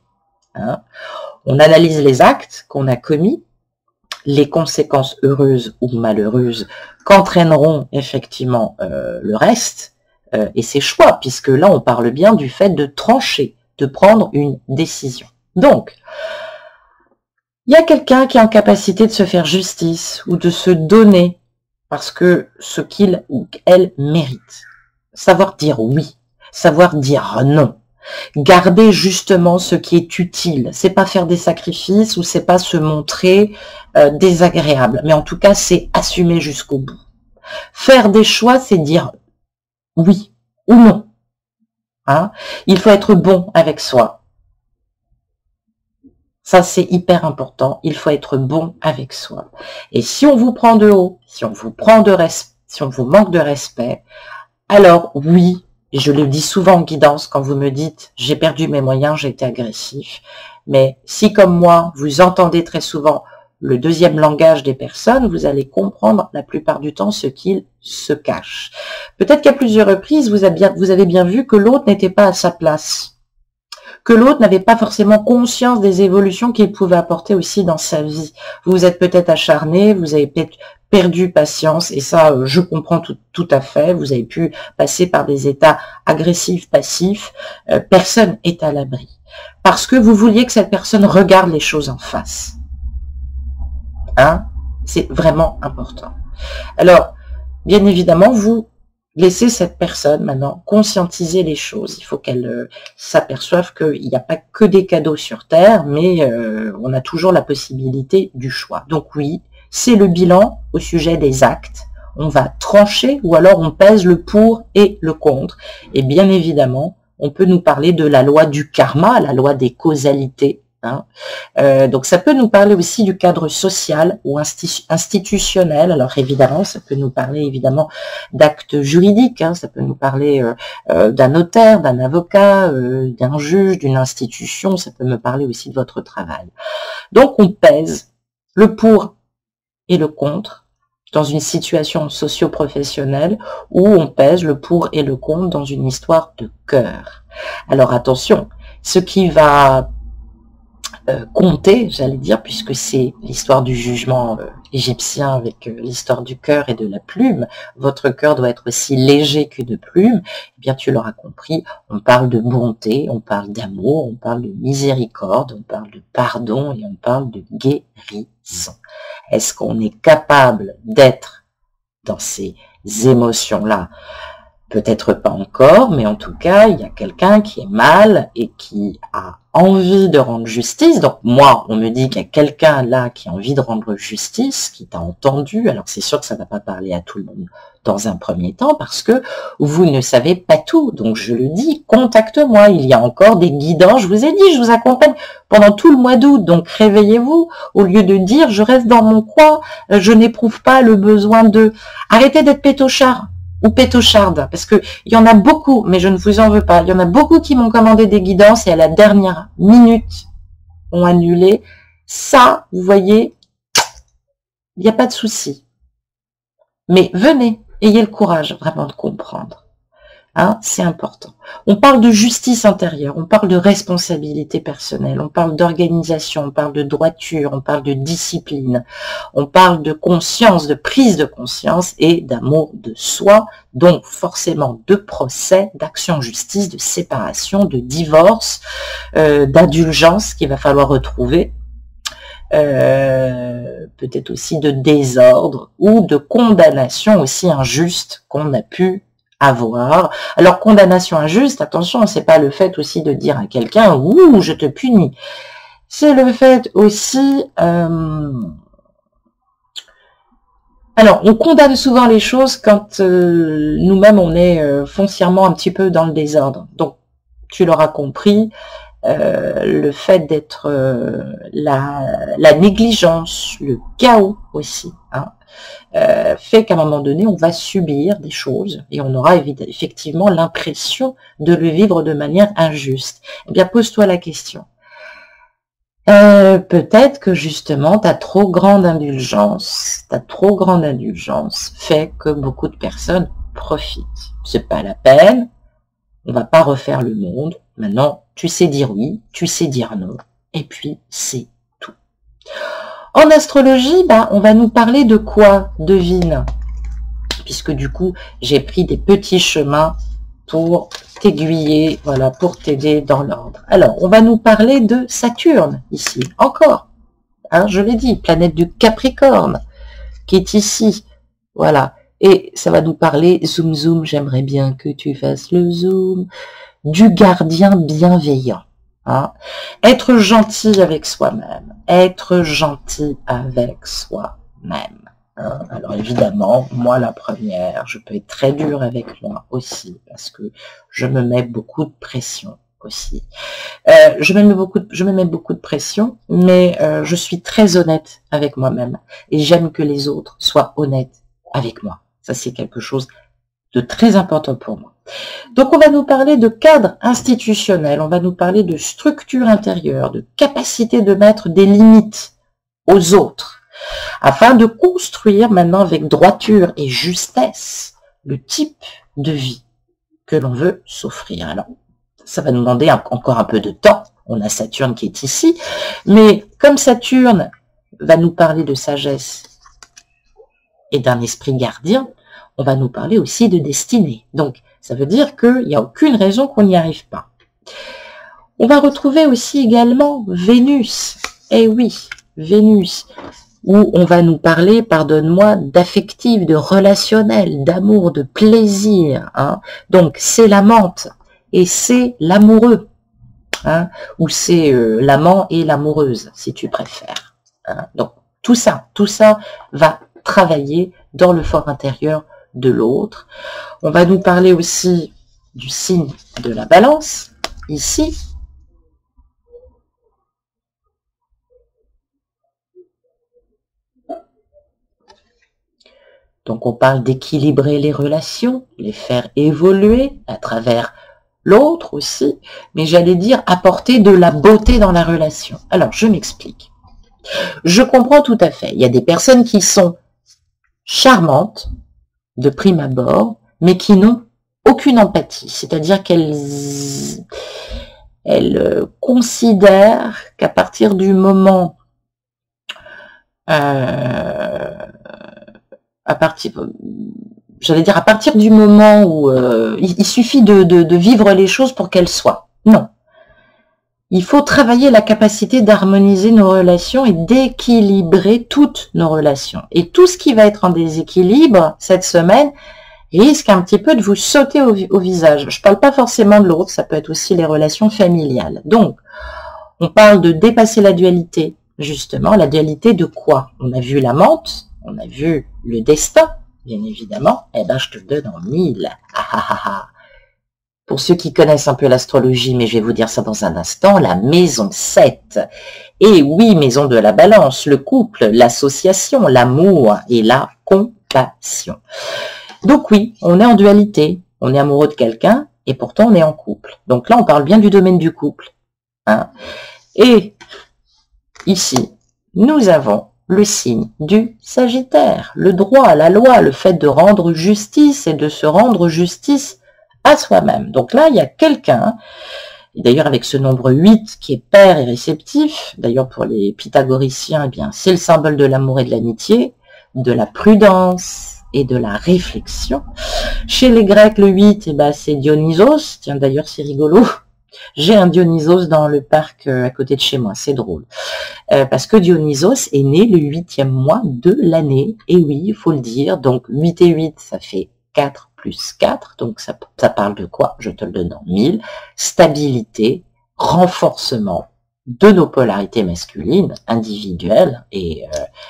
Hein? On analyse les actes qu'on a commis, les conséquences heureuses ou malheureuses qu'entraîneront effectivement le reste et ses choix, puisque là on parle bien du fait de trancher, de prendre une décision. Donc, il y a quelqu'un qui est en capacité de se faire justice ou de se donner parce que ce qu'il ou elle mérite. Savoir dire oui, savoir dire non. Garder justement ce qui est utile. C'est pas faire des sacrifices ou c'est pas se montrer désagréable. Mais en tout cas, c'est assumer jusqu'au bout. Faire des choix, c'est dire oui ou non. Hein? Il faut être bon avec soi. Ça, c'est hyper important. Il faut être bon avec soi. Et si on vous prend de haut, si on vous prend de respect, si on vous manque de respect, alors oui, et je le dis souvent en guidance quand vous me dites « j'ai perdu mes moyens, j'ai été agressif », mais si comme moi, vous entendez très souvent le deuxième langage des personnes, vous allez comprendre la plupart du temps ce qu'ils se cachent. Peut-être qu'à plusieurs reprises, vous avez bien vu que l'autre n'était pas à sa place, que l'autre n'avait pas forcément conscience des évolutions qu'il pouvait apporter aussi dans sa vie. Vous vous êtes peut-être acharné, vous avez peut-être perdu patience, et ça, je comprends tout à fait. Vous avez pu passer par des états agressifs, passifs. Personne est à l'abri. Parce que vous vouliez que cette personne regarde les choses en face. Hein? C'est vraiment important. Alors, bien évidemment, vous laissez cette personne maintenant conscientiser les choses. Il faut qu'elle s'aperçoive qu'il n'y a pas que des cadeaux sur Terre, mais on a toujours la possibilité du choix. Donc oui, c'est le bilan au sujet des actes. On va trancher ou alors on pèse le pour et le contre. Et bien évidemment, on peut nous parler de la loi du karma, la loi des causalités. Hein. Donc ça peut nous parler aussi du cadre social ou institutionnel. Alors évidemment, ça peut nous parler évidemment d'actes juridiques. Hein. Ça peut nous parler d'un notaire, d'un avocat, d'un juge, d'une institution. Ça peut me parler aussi de votre travail. Donc on pèse le pour et le contre dans une situation socio-professionnelle où on pèse le pour et le contre dans une histoire de cœur. Alors attention, ce qui va compter, j'allais dire, puisque c'est l'histoire du jugement égyptien avec l'histoire du cœur et de la plume, votre cœur doit être aussi léger qu'une plume, eh bien tu l'auras compris, on parle de bonté, on parle d'amour, on parle de miséricorde, on parle de pardon et on parle de guérison. Est-ce qu'on est capable d'être dans ces émotions-là? Peut-être pas encore, mais en tout cas, il y a quelqu'un qui est mal et qui a envie de rendre justice. Donc moi, on me dit qu'il y a quelqu'un là qui a envie de rendre justice, qui t'a entendu. Alors c'est sûr que ça ne va pas parler à tout le monde dans un premier temps parce que vous ne savez pas tout. Donc je le dis, contacte-moi. Il y a encore des guidants. Je vous ai dit, je vous accompagne pendant tout le mois d'août. Donc réveillez-vous au lieu de dire je reste dans mon coin, je n'éprouve pas le besoin de... Arrêtez d'être pétochard ou pétocharde, parce que il y en a beaucoup, mais je ne vous en veux pas, il y en a beaucoup qui m'ont commandé des guidances et à la dernière minute ont annulé. Ça, vous voyez, il n'y a pas de souci. Mais venez, ayez le courage vraiment de comprendre. Hein, c'est important. On parle de justice intérieure, on parle de responsabilité personnelle, on parle d'organisation, on parle de droiture, on parle de discipline, on parle de conscience, de prise de conscience et d'amour de soi, donc forcément de procès, d'action en justice, de séparation, de divorce, d'indulgence qu'il va falloir retrouver, peut-être aussi de désordre ou de condamnation aussi injuste qu'on a pu avoir. Alors, condamnation injuste, attention, c'est pas le fait aussi de dire à quelqu'un « Ouh, je te punis ». C'est le fait aussi... Alors, on condamne souvent les choses quand nous-mêmes, on est foncièrement un petit peu dans le désordre. Donc, tu l'auras compris, le fait d'être la négligence, le chaos aussi, hein, fait qu'à un moment donné, on va subir des choses et on aura effectivement l'impression de le vivre de manière injuste. Eh bien, pose-toi la question. Peut-être que justement, ta trop grande indulgence fait que beaucoup de personnes profitent. C'est pas la peine, on va pas refaire le monde. Maintenant, tu sais dire oui, tu sais dire non, et puis c'est tout. En astrologie, on va nous parler de quoi, devine? Puisque du coup, j'ai pris des petits chemins pour t'aiguiller, voilà, pour t'aider dans l'ordre. Alors, on va nous parler de Saturne, ici, encore. Hein, je l'ai dit, planète du Capricorne, qui est ici, voilà. Et ça va nous parler, zoom zoom, j'aimerais bien que tu fasses le zoom, du gardien bienveillant. Hein. Être gentil avec soi-même, être gentil avec soi-même. Hein. Alors évidemment, moi la première, je peux être très dure avec moi aussi, parce que je me mets beaucoup de pression aussi. Je me mets beaucoup de pression, mais je suis très honnête avec moi-même, et j'aime que les autres soient honnêtes avec moi. Ça c'est quelque chose de très important pour moi. Donc on va nous parler de cadre institutionnel, on va nous parler de structure intérieure, de capacité de mettre des limites aux autres, afin de construire maintenant avec droiture et justesse le type de vie que l'on veut s'offrir. Alors, ça va nous demander encore un peu de temps. On a Saturne qui est ici, mais comme Saturne va nous parler de sagesse et d'un esprit gardien, on va nous parler aussi de destinée. Donc, ça veut dire qu'il n'y a aucune raison qu'on n'y arrive pas. On va retrouver aussi également Vénus. Eh oui, Vénus, où on va nous parler, pardonne-moi, d'affectif, de relationnel, d'amour, de plaisir. Hein. Donc, c'est l'amante et c'est l'amoureux. Hein, ou c'est l'amant et l'amoureuse, si tu préfères. Hein. Donc, tout ça va travailler dans le fort intérieur de l'autre. On va nous parler aussi du signe de la balance, ici. Donc, on parle d'équilibrer les relations, les faire évoluer à travers l'autre aussi, mais j'allais dire apporter de la beauté dans la relation. Alors, je m'explique. Je comprends tout à fait. Il y a des personnes qui sont charmantes, de prime abord, mais qui n'ont aucune empathie. C'est-à-dire qu'elles considèrent qu'à partir du moment à partir du moment où il suffit de vivre les choses pour qu'elles soient. Non. Il faut travailler la capacité d'harmoniser nos relations et d'équilibrer toutes nos relations. Et tout ce qui va être en déséquilibre cette semaine risque un petit peu de vous sauter au visage. Je ne parle pas forcément de l'autre, ça peut être aussi les relations familiales. Donc, on parle de dépasser la dualité. Justement, la dualité de quoi? On a vu l'amante, on a vu le destin, bien évidemment. Eh ben, je te le donne en 1000. Ah, ah, ah, ah. Pour ceux qui connaissent un peu l'astrologie, mais je vais vous dire ça dans un instant, la maison 7. Et oui, maison de la balance, le couple, l'association, l'amour et la compassion. Donc oui, on est en dualité, on est amoureux de quelqu'un et pourtant on est en couple. Donc là, on parle bien du domaine du couple. Hein. Et ici, nous avons le signe du Sagittaire, le droit, la loi, le fait de rendre justice et de se rendre justice à soi-même. Donc là, il y a quelqu'un, d'ailleurs avec ce nombre 8 qui est père et réceptif, d'ailleurs pour les pythagoriciens, eh bien c'est le symbole de l'amour et de l'amitié, de la prudence et de la réflexion. Chez les Grecs, le 8, eh ben, c'est Dionysos, tiens d'ailleurs c'est rigolo, j'ai un Dionysos dans le parc à côté de chez moi, c'est drôle. Parce que Dionysos est né le 8e mois de l'année, et oui, il faut le dire, donc 8 et 8, ça fait 4 plus 4, donc ça parle de quoi? Je te le donne en 1000. Stabilité, renforcement de nos polarités masculines, individuelles et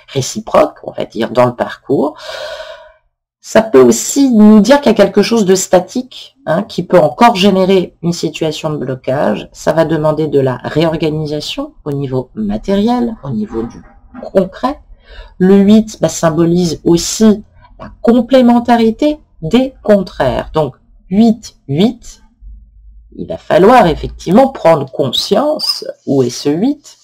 réciproques, on va dire, dans le parcours. Ça peut aussi nous dire qu'il y a quelque chose de statique, hein, qui peut encore générer une situation de blocage. Ça va demander de la réorganisation au niveau matériel, au niveau du concret. Le 8 symbolise aussi la complémentarité des contraires. Donc, 8, 8, il va falloir effectivement prendre conscience, où est ce 8 ?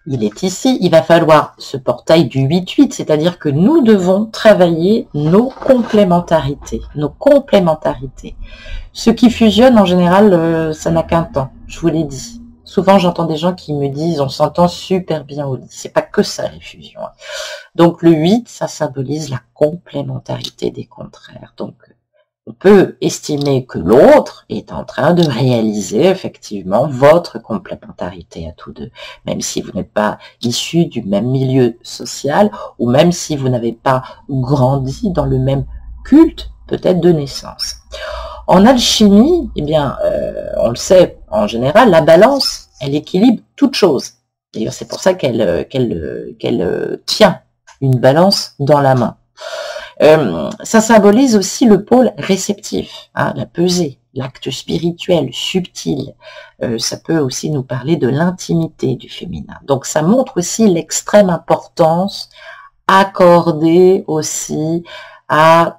Il est ici, il va falloir ce portail du 8-8, c'est-à-dire que nous devons travailler nos complémentarités. Ce qui fusionne, en général, ça n'a qu'un temps, je vous l'ai dit. Souvent, j'entends des gens qui me disent « on s'entend super bien au lit ». C'est pas que ça, les fusions. Donc, le 8, ça symbolise la complémentarité des contraires. Donc, on peut estimer que l'autre est en train de réaliser effectivement votre complémentarité à tous deux, même si vous n'êtes pas issus du même milieu social ou même si vous n'avez pas grandi dans le même culte, peut-être de naissance. En alchimie, eh bien, on le sait en général, la balance, elle équilibre toute chose. D'ailleurs, c'est pour ça qu'elle tient une balance dans la main. Ça symbolise aussi le pôle réceptif, hein, la pesée, l'acte spirituel, subtil. Ça peut aussi nous parler de l'intimité du féminin. Donc ça montre aussi l'extrême importance accordée aussi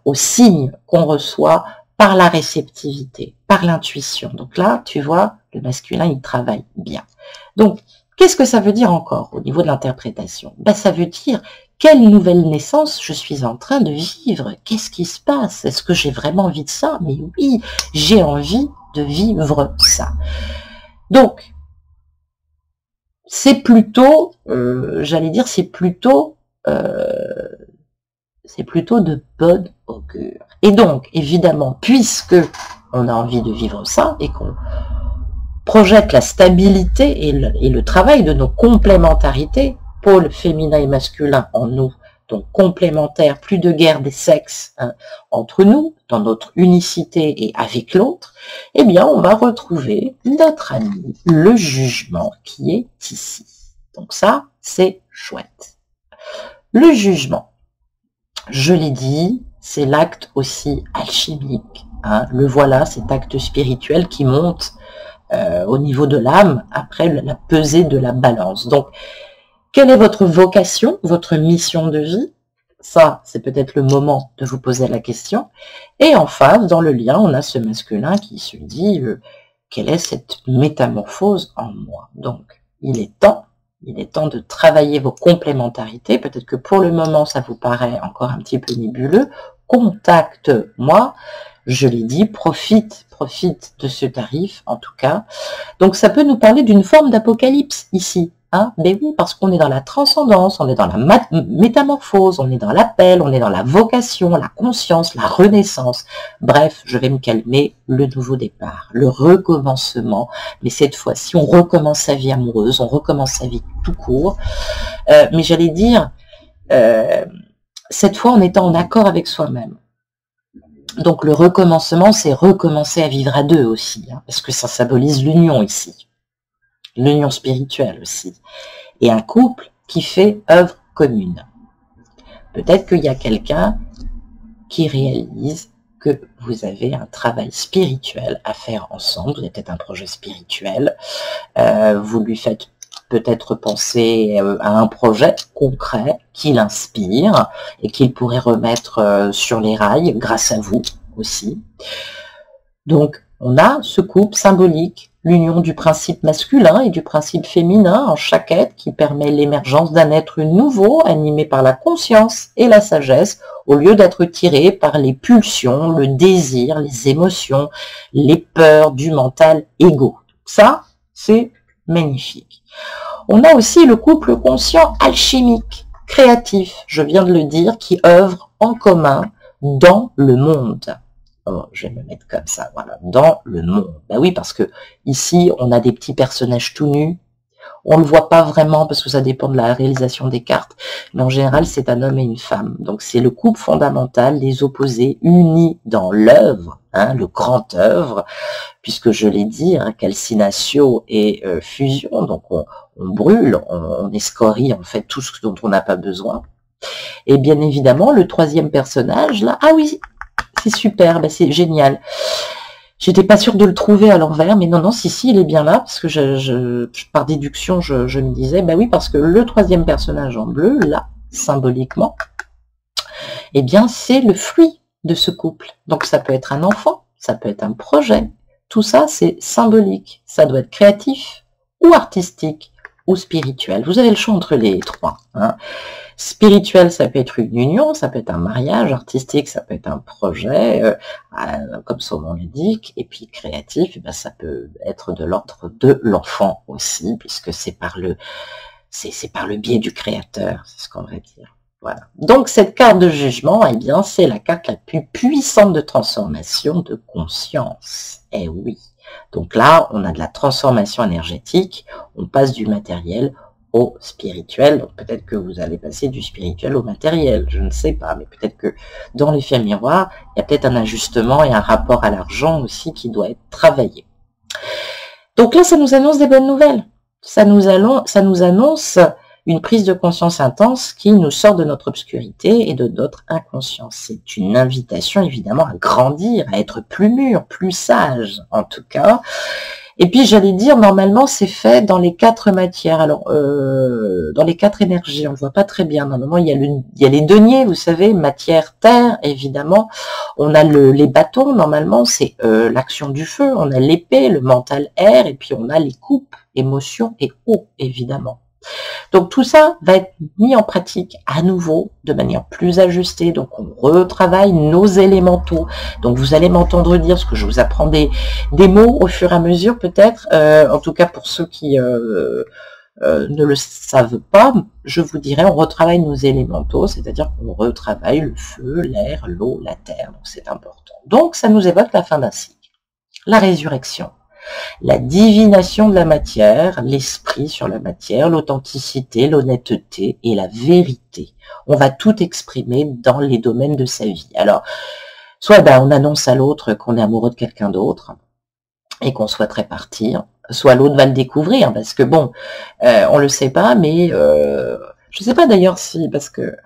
aux signes qu'on reçoit par la réceptivité, par l'intuition. Donc là, tu vois, le masculin, il travaille bien. Donc, qu'est-ce que ça veut dire encore au niveau de l'interprétation? Ben, ça veut dire quelle nouvelle naissance je suis en train de vivre. Qu'est-ce qui se passe? Est-ce que j'ai vraiment envie de ça? Mais oui, j'ai envie de vivre ça. Donc, c'est plutôt, j'allais dire, c'est plutôt de bonne augure. Et donc, évidemment, puisque on a envie de vivre ça et qu'on projette la stabilité et le travail de nos complémentarités, pôle féminin et masculin en nous, donc complémentaires, plus de guerre des sexes entre nous, dans notre unicité et avec l'autre, eh bien, on va retrouver notre ami, le jugement qui est ici. Donc ça, c'est chouette. Le jugement, je l'ai dit, c'est l'acte aussi alchimique. Le voilà, cet acte spirituel qui monte au niveau de l'âme après la pesée de la balance. Donc, quelle est votre vocation, votre mission de vie? Ça, c'est peut-être le moment de vous poser la question. Et en face, dans le lien, on a ce masculin qui se dit quelle est cette métamorphose en moi? Donc, il est temps de travailler vos complémentarités. Peut-être que pour le moment, ça vous paraît encore un petit peu nébuleux. Contacte-moi. Je l'ai dit, profite de ce tarif, en tout cas. Donc, ça peut nous parler d'une forme d'apocalypse ici. Ben oui, parce qu'on est dans la transcendance, on est dans la métamorphose, on est dans l'appel, on est dans la vocation, la conscience, la renaissance. Bref, je vais me calmer, le nouveau départ, le recommencement. Mais cette fois-ci, on recommence sa vie amoureuse, on recommence sa vie tout court. Mais j'allais dire, cette fois, en étant en accord avec soi-même. Donc le recommencement, c'est recommencer à vivre à deux aussi, parce que ça symbolise l'union ici. L'union spirituelle aussi, et un couple qui fait œuvre commune. Peut-être qu'il y a quelqu'un qui réalise que vous avez un travail spirituel à faire ensemble, vous avez peut-être un projet spirituel, vous lui faites peut-être penser à un projet concret qui l'inspire et qu'il pourrait remettre sur les rails grâce à vous aussi. Donc, on a ce couple symbolique, l'union du principe masculin et du principe féminin en chaque être qui permet l'émergence d'un être nouveau animé par la conscience et la sagesse au lieu d'être tiré par les pulsions, le désir, les émotions, les peurs du mental égo. Ça, c'est magnifique. On a aussi le couple conscient alchimique, créatif, je viens de le dire, qui œuvre en commun dans le monde. Oh, je vais me mettre comme ça, voilà, dans le monde. Ben oui, parce que ici, on a des petits personnages tout nus. On le voit pas vraiment parce que ça dépend de la réalisation des cartes. Mais en général, c'est un homme et une femme. Donc, c'est le couple fondamental, les opposés unis dans l'œuvre, le grand œuvre, puisque je l'ai dit, calcinatio et fusion. Donc, on brûle, on escorie en fait tout ce dont on n'a pas besoin. Et bien évidemment, le troisième personnage, là, ah oui, c'est super, ben c'est génial. J'étais pas sûre de le trouver à l'envers, mais non, si, il est bien là, parce que par déduction, je me disais, ben oui, parce que le troisième personnage en bleu, là, symboliquement, eh bien, c'est le fruit de ce couple. Donc, ça peut être un enfant, ça peut être un projet. Tout ça, c'est symbolique. Ça doit être créatif, ou artistique, ou spirituel. Vous avez le choix entre les trois. Spirituel, ça peut être une union, ça peut être un mariage, artistique, ça peut être un projet, comme son nom l'indique, et puis créatif, ben, ça peut être de l'ordre de l'enfant aussi, puisque c'est par le biais du créateur, c'est ce qu'on va dire. Voilà. Donc cette carte de jugement, eh bien, c'est la carte la plus puissante de transformation de conscience. Eh oui. Donc là, on a de la transformation énergétique, on passe du matériel au spirituel. Donc peut-être que vous allez passer du spirituel au matériel, je ne sais pas, mais peut-être que dans l'effet miroir, il y a peut-être un ajustement et un rapport à l'argent aussi qui doit être travaillé. Donc là, ça nous annonce des bonnes nouvelles. Ça nous annonce une prise de conscience intense qui nous sort de notre obscurité et de notre inconscience. C'est une invitation évidemment à grandir, à être plus mûr, plus sage en tout cas. Et puis j'allais dire, normalement c'est fait dans les 4 matières, alors dans les 4 énergies, on ne voit pas très bien, normalement il y a les deniers, vous savez, matière, terre, évidemment, on a les bâtons, normalement c'est l'action du feu, on a l'épée, le mental air, et puis on a les coupes, émotions et eau, évidemment. Donc tout ça va être mis en pratique à nouveau de manière plus ajustée. Donc on retravaille nos élémentaux. Donc vous allez m'entendre dire, parce que je vous apprends des mots au fur et à mesure peut-être, en tout cas pour ceux qui ne le savent pas, je vous dirais on retravaille nos élémentaux, c'est-à-dire qu'on retravaille le feu, l'air, l'eau, la terre. Donc c'est important. Donc ça nous évoque la fin d'un cycle, la résurrection. La divination de la matière, l'esprit sur la matière, l'authenticité, l'honnêteté et la vérité. On va tout exprimer dans les domaines de sa vie. Alors, soit on annonce à l'autre qu'on est amoureux de quelqu'un d'autre et qu'on souhaiterait partir, soit l'autre va le découvrir, parce que bon, on le sait pas, mais je sais pas d'ailleurs si, parce que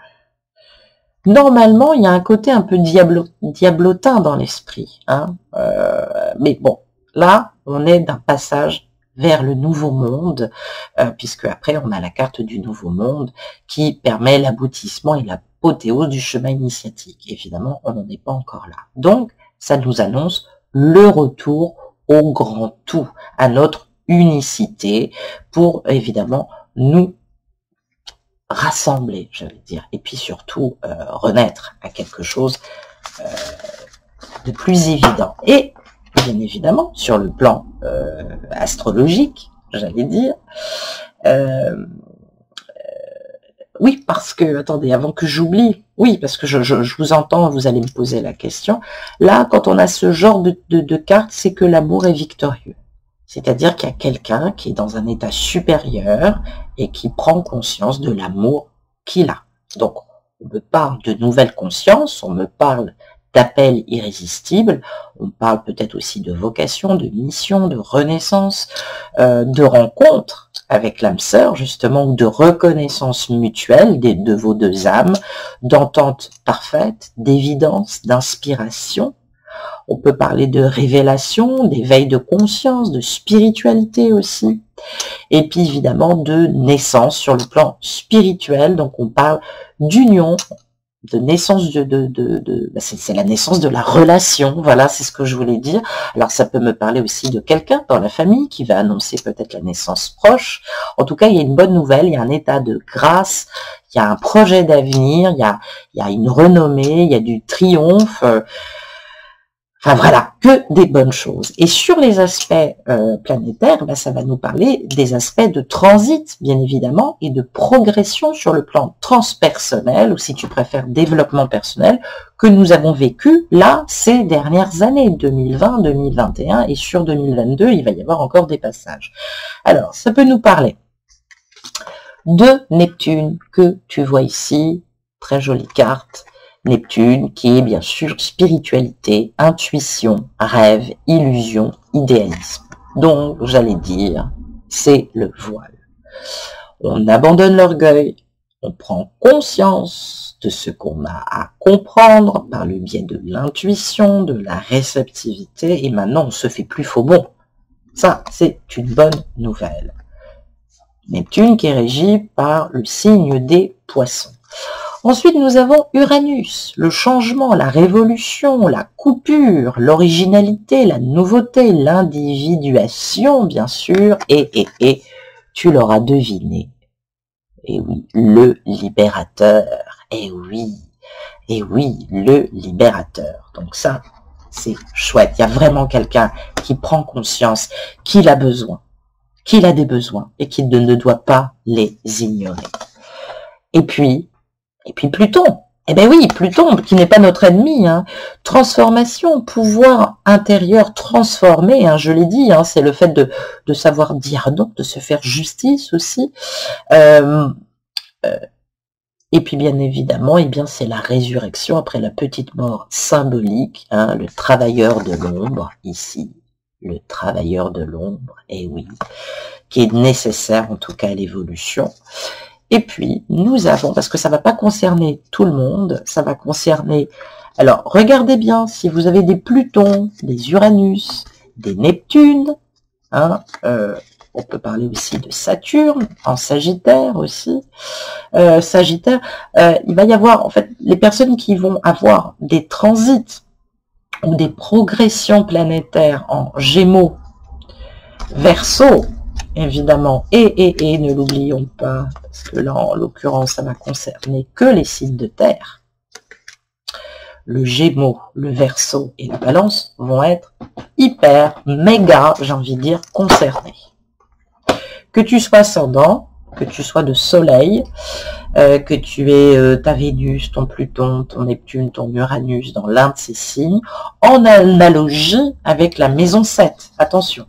normalement, il y a un côté un peu diablotin dans l'esprit, hein, mais bon, là, on est d'un passage vers le nouveau monde, puisque après, on a la carte du nouveau monde qui permet l'aboutissement et l'apothéose du chemin initiatique. Évidemment, on n'en est pas encore là. Donc, ça nous annonce le retour au grand tout, à notre unicité, pour évidemment nous rassembler, j'allais dire, et puis surtout renaître à quelque chose de plus évident. Et bien évidemment, sur le plan astrologique, j'allais dire, oui, parce que, attendez, avant que j'oublie, oui, parce que je vous entends, vous allez me poser la question, là, quand on a ce genre de carte, c'est que l'amour est victorieux. C'est-à-dire qu'il y a quelqu'un qui est dans un état supérieur et qui prend conscience de l'amour qu'il a. Donc, on me parle de nouvelle conscience, on me parle d'appel irrésistible, on parle peut-être aussi de vocation, de mission, de renaissance, de rencontre avec l'âme sœur, justement, ou de reconnaissance mutuelle de vos deux âmes, d'entente parfaite, d'évidence, d'inspiration. On peut parler de révélation, d'éveil de conscience, de spiritualité aussi. Et puis évidemment de naissance sur le plan spirituel. Donc on parle d'union, de naissance c'est la naissance de la relation. Voilà, c'est ce que je voulais dire. Alors ça peut me parler aussi de quelqu'un dans la famille qui va annoncer peut-être la naissance proche. En tout cas, il y a une bonne nouvelle, il y a un état de grâce, il y a un projet d'avenir, il y a une renommée, il y a du triomphe. Enfin voilà, que des bonnes choses. Et sur les aspects planétaires, ça va nous parler des aspects de transit, bien évidemment, et de progression sur le plan transpersonnel, ou si tu préfères développement personnel, que nous avons vécu là ces dernières années, 2020, 2021, et sur 2022, il va y avoir encore des passages. Alors, ça peut nous parler de Neptune, que tu vois ici, très jolie carte, Neptune, qui est bien sûr spiritualité, intuition, rêve, illusion, idéalisme. Donc, j'allais dire, c'est le voile. On abandonne l'orgueil, on prend conscience de ce qu'on a à comprendre par le biais de l'intuition, de la réceptivité, et maintenant on se fait plus faux bon. Ça, c'est une bonne nouvelle. Neptune qui est régie par le signe des poissons. Ensuite, nous avons Uranus, le changement, la révolution, la coupure, l'originalité, la nouveauté, l'individuation, bien sûr, et, tu l'auras deviné. Et oui, le libérateur. Et oui, le libérateur. Donc ça, c'est chouette. Il y a vraiment quelqu'un qui prend conscience qu'il a besoin, qu'il a des besoins et qu'il ne doit pas les ignorer. Et puis Pluton, eh ben oui, Pluton, qui n'est pas notre ennemi, hein. Transformation, pouvoir intérieur transformé, hein, je l'ai dit, hein, c'est le fait de savoir dire non, de se faire justice aussi. Et puis bien évidemment, eh bien c'est la résurrection après la petite mort symbolique, hein, le travailleur de l'ombre, ici, le travailleur de l'ombre, eh oui, qui est nécessaire en tout cas à l'évolution. Et puis, nous avons, parce que ça ne va pas concerner tout le monde, ça va concerner... Alors, regardez bien, si vous avez des Plutons, des Uranus, des Neptunes, Hein, on peut parler aussi de Saturne, en Sagittaire aussi. Sagittaire, il va y avoir, en fait, les personnes qui vont avoir des transits ou des progressions planétaires en Gémeaux, Verseau, évidemment, et ne l'oublions pas, parce que là, en l'occurrence, ça va concerner que les signes de terre. Le Gémeaux, le Verseau et la Balance vont être hyper, méga, j'ai envie de dire, concernés. Que tu sois ascendant, que tu sois de Soleil, que tu aies ta Vénus, ton Pluton, ton Neptune, ton Uranus dans l'un de ces signes, en analogie avec la maison 7, attention.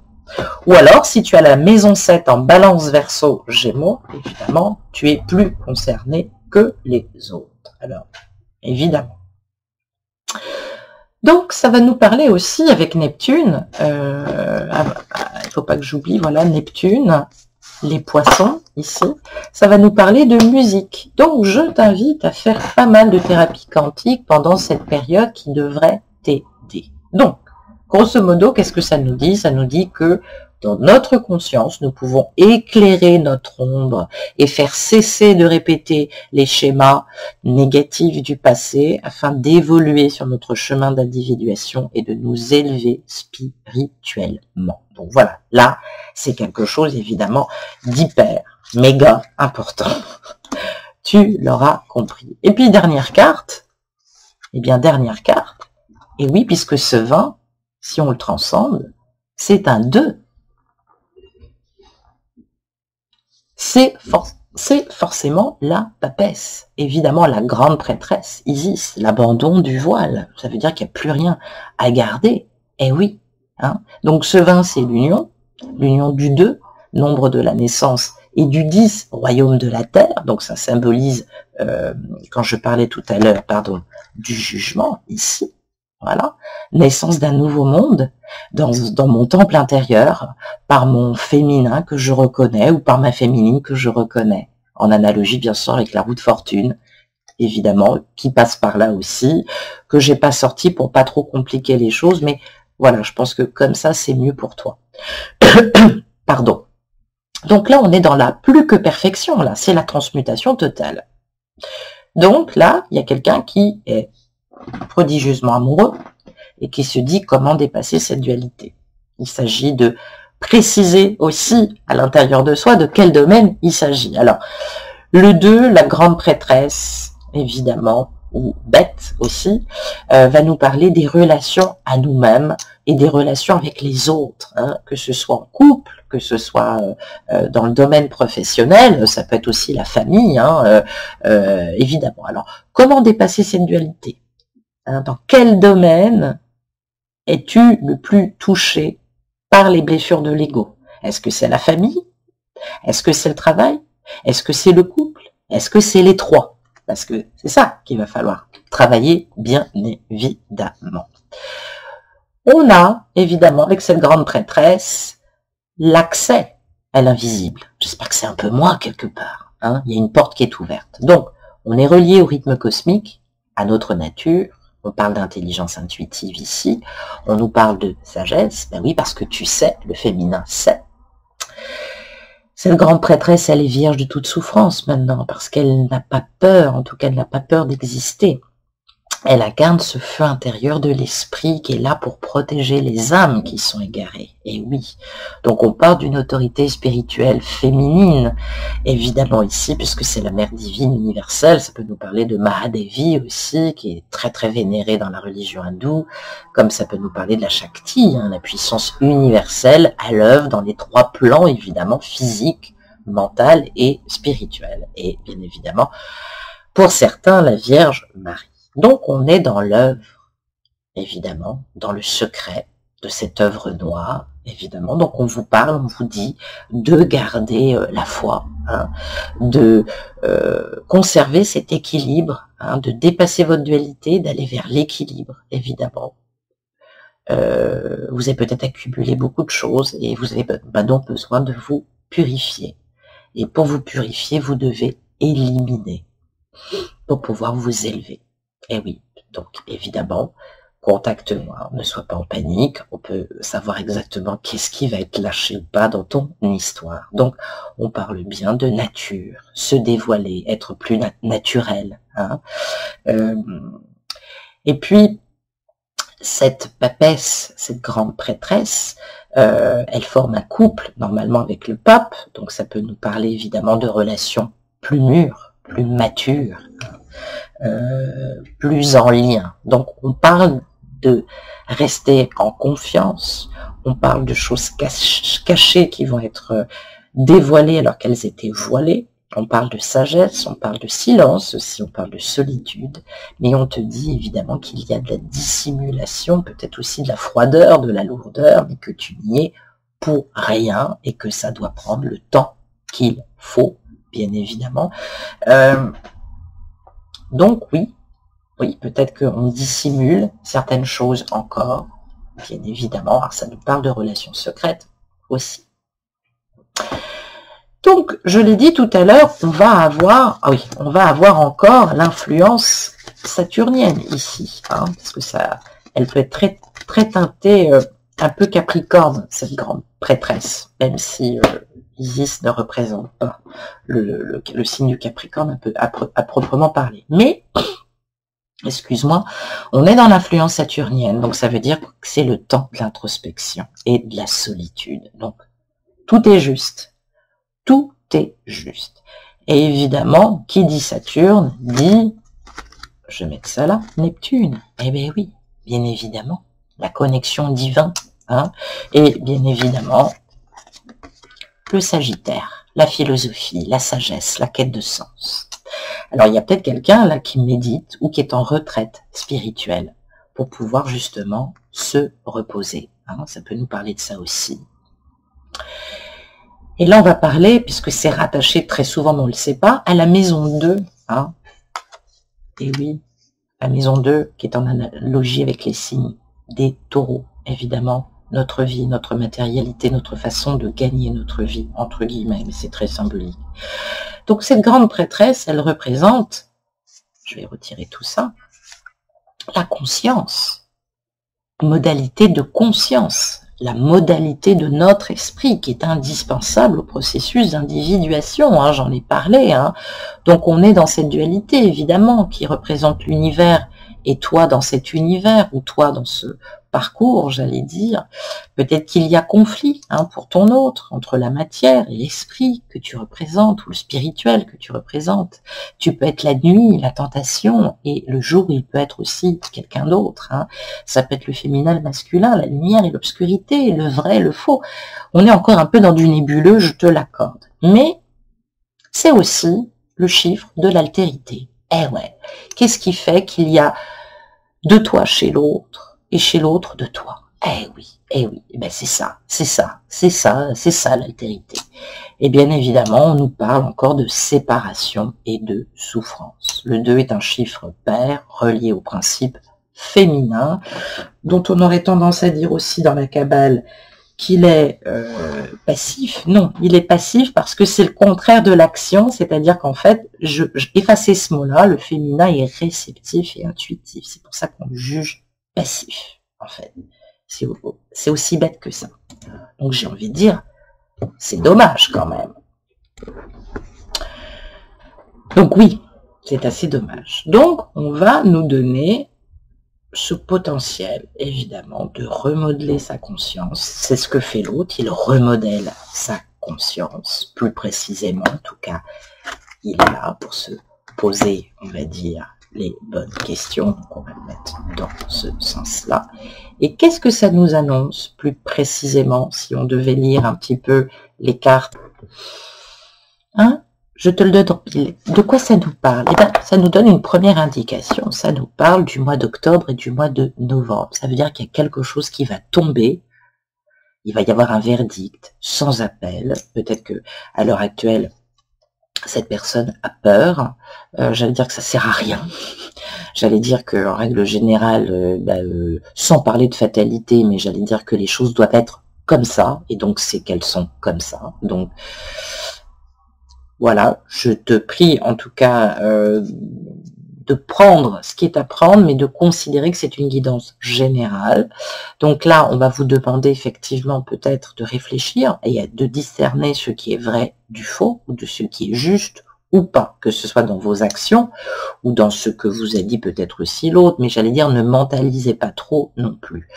Ou alors, si tu as la maison 7 en Balance, Verseau, Gémeaux, évidemment, tu es plus concerné que les autres. Alors, évidemment. Donc, ça va nous parler aussi avec Neptune, il faut pas que j'oublie, voilà, Neptune, les poissons, ici, ça va nous parler de musique. Donc, je t'invite à faire pas mal de thérapie quantique pendant cette période qui devrait t'aider. Donc, grosso modo, qu'est-ce que ça nous dit? Ça nous dit que dans notre conscience, nous pouvons éclairer notre ombre et faire cesser de répéter les schémas négatifs du passé afin d'évoluer sur notre chemin d'individuation et de nous élever spirituellement. Donc voilà, là, c'est quelque chose évidemment d'hyper, méga important. Tu l'auras compris. Et puis, dernière carte, et oui, puisque ce 20, si on le transcende, c'est un 2. C'est forcément la papesse, évidemment la grande prêtresse, Isis, l'abandon du voile. Ça veut dire qu'il n'y a plus rien à garder. Eh oui. Hein. Donc ce 20, c'est l'union du 2, nombre de la naissance, et du 10, royaume de la terre. Donc ça symbolise, quand je parlais tout à l'heure, du jugement, ici. Voilà, naissance d'un nouveau monde dans mon temple intérieur, par mon féminin que je reconnais ou par ma féminine que je reconnais, en analogie bien sûr avec la roue de fortune, évidemment, qui passe par là aussi, que j'ai pas sorti pour pas trop compliquer les choses, mais voilà, je pense que comme ça c'est mieux pour toi. Pardon. Donc là on est dans la plus que perfection, là, c'est la transmutation totale. Donc là, il y a quelqu'un qui est prodigieusement amoureux et qui se dit comment dépasser cette dualité. Il s'agit de préciser aussi à l'intérieur de soi de quel domaine il s'agit. Alors, le 2, la grande prêtresse, évidemment, ou bête aussi, va nous parler des relations à nous-mêmes et des relations avec les autres, hein, que ce soit en couple, que ce soit dans le domaine professionnel, ça peut être aussi la famille, hein, évidemment. Alors, comment dépasser cette dualité? Dans quel domaine es-tu le plus touché par les blessures de l'ego? Est-ce que c'est la famille? Est-ce que c'est le travail? Est-ce que c'est le couple? Est-ce que c'est les trois? Parce que c'est ça qu'il va falloir travailler, bien évidemment. On a, évidemment, avec cette grande prêtresse, l'accès à l'invisible. J'espère que c'est un peu moi, quelque part. Hein, il y a une porte qui est ouverte. Donc, on est relié au rythme cosmique, à notre nature. On parle d'intelligence intuitive ici, on nous parle de sagesse, ben oui, parce que tu sais, le féminin sait. Cette grande prêtresse, elle est vierge de toute souffrance maintenant, parce qu'elle n'a pas peur, en tout cas elle n'a pas peur d'exister. Elle incarne ce feu intérieur de l'esprit qui est là pour protéger les âmes qui sont égarées. Et oui, donc on parle d'une autorité spirituelle féminine, évidemment ici, puisque c'est la mère divine universelle. Ça peut nous parler de Mahadevi aussi, qui est très très vénérée dans la religion hindoue, comme ça peut nous parler de la Shakti, hein, la puissance universelle à l'œuvre dans les trois plans, évidemment, physique, mental et spirituel. Et bien évidemment, pour certains, la Vierge Marie. Donc on est dans l'œuvre, évidemment, dans le secret de cette œuvre noire, évidemment. Donc on vous parle, on vous dit de garder la foi, hein, de conserver cet équilibre, hein, de dépasser votre dualité, d'aller vers l'équilibre, évidemment. Vous avez peut-être accumulé beaucoup de choses et vous avez donc besoin de vous purifier. Et pour vous purifier, vous devez éliminer pour pouvoir vous élever. Et oui, donc évidemment, contacte-moi, ne sois pas en panique, on peut savoir exactement qu'est-ce qui va être lâché ou pas dans ton histoire. Donc, on parle bien de nature, se dévoiler, être plus naturel. Hein. Et puis, cette papesse, cette grande prêtresse, elle forme un couple, normalement avec le pape, donc ça peut nous parler évidemment de relations plus mûres, plus matures, plus en lien. Donc, on parle de rester en confiance, on parle de choses cachées qui vont être dévoilées alors qu'elles étaient voilées, on parle de sagesse, on parle de silence aussi, on parle de solitude, mais on te dit évidemment qu'il y a de la dissimulation, peut-être aussi de la froideur, de la lourdeur, mais que tu n'y es pour rien et que ça doit prendre le temps qu'il faut, bien évidemment. Donc oui, peut-être qu'on dissimule certaines choses encore, bien évidemment, alors ça nous parle de relations secrètes aussi. Donc, je l'ai dit tout à l'heure, on va avoir encore l'influence saturnienne ici, hein, parce que elle peut être très, très teintée, un peu capricorne, cette grande prêtresse, même si Isis ne représente pas le signe du Capricorne un peu à proprement parler. Mais, excuse-moi, on est dans l'influence saturnienne, donc ça veut dire que c'est le temps de l'introspection et de la solitude. Donc, tout est juste. Tout est juste. Et évidemment, qui dit Saturne, dit, je vais mettre ça là, Neptune. Eh bien oui, bien évidemment, la connexion divine, hein, et bien évidemment, le Sagittaire, la philosophie, la sagesse, la quête de sens. Alors, il y a peut-être quelqu'un là qui médite ou qui est en retraite spirituelle pour pouvoir justement se reposer. Hein, ça peut nous parler de ça aussi. Et là, on va parler, puisque c'est rattaché très souvent, mais on ne le sait pas, à la maison 2. Hein. Et oui, la maison 2, qui est en analogie avec les signes des taureaux, évidemment. Notre vie, notre matérialité, notre façon de gagner notre vie, entre guillemets, mais c'est très symbolique. Donc cette grande prêtresse, elle représente, je vais retirer tout ça, la conscience, modalité de conscience. La modalité de notre esprit qui est indispensable au processus d'individuation, hein, j'en ai parlé. Hein. Donc on est dans cette dualité, évidemment, qui représente l'univers et toi dans cet univers, ou toi dans ce parcours, j'allais dire. Peut-être qu'il y a conflit pour ton autre, entre la matière et l'esprit que tu représentes, ou le spirituel que tu représentes. Tu peux être la nuit, la tentation, et le jour, il peut être aussi quelqu'un d'autre. Hein. Ça peut être le féminin, le masculin, la lumière et l'obscurité, le vrai, le faux. On est encore un peu dans du nébuleux, je te l'accorde. Mais c'est aussi le chiffre de l'altérité. Eh ouais, qu'est-ce qui fait qu'il y a de toi chez l'autre et chez l'autre de toi? Eh oui, ben c'est ça l'altérité. Et bien évidemment, on nous parle encore de séparation et de souffrance. Le 2 est un chiffre pair relié au principe féminin, dont on aurait tendance à dire aussi dans la Kabbale qu'il est passif. Non, il est passif parce que c'est le contraire de l'action, c'est-à-dire qu'en fait, je effacer ce mot-là, le féminin est réceptif et intuitif. C'est pour ça qu'on juge passif, en fait. C'est aussi bête que ça. Donc j'ai envie de dire, c'est dommage quand même. Donc oui, c'est assez dommage. Donc on va nous donner ce potentiel, évidemment, de remodeler sa conscience. C'est ce que fait l'autre, il remodèle sa conscience, plus précisément, en tout cas, il est là pour se poser, on va dire, les bonnes questions, donc on va le mettre dans ce sens-là. Et qu'est-ce que ça nous annonce, plus précisément, si on devait lire un petit peu les cartes? Hein? Je te le donne en pile. De quoi ça nous parle? Eh bien, ça nous donne une première indication. Ça nous parle du mois d'octobre et du mois de novembre. Ça veut dire qu'il y a quelque chose qui va tomber. Il va y avoir un verdict sans appel. Peut-être que à l'heure actuelle, cette personne a peur. J'allais dire que ça sert à rien. J'allais dire que en règle générale, sans parler de fatalité, mais j'allais dire que les choses doivent être comme ça. Et donc, c'est qu'elles sont comme ça. Donc, voilà, je te prie en tout cas de prendre ce qui est à prendre, mais de considérer que c'est une guidance générale. Donc là, on va vous demander effectivement peut-être de réfléchir et de discerner ce qui est vrai du faux, ou de ce qui est juste ou pas, que ce soit dans vos actions ou dans ce que vous a dit peut-être aussi l'autre, mais j'allais dire ne mentalisez pas trop non plus.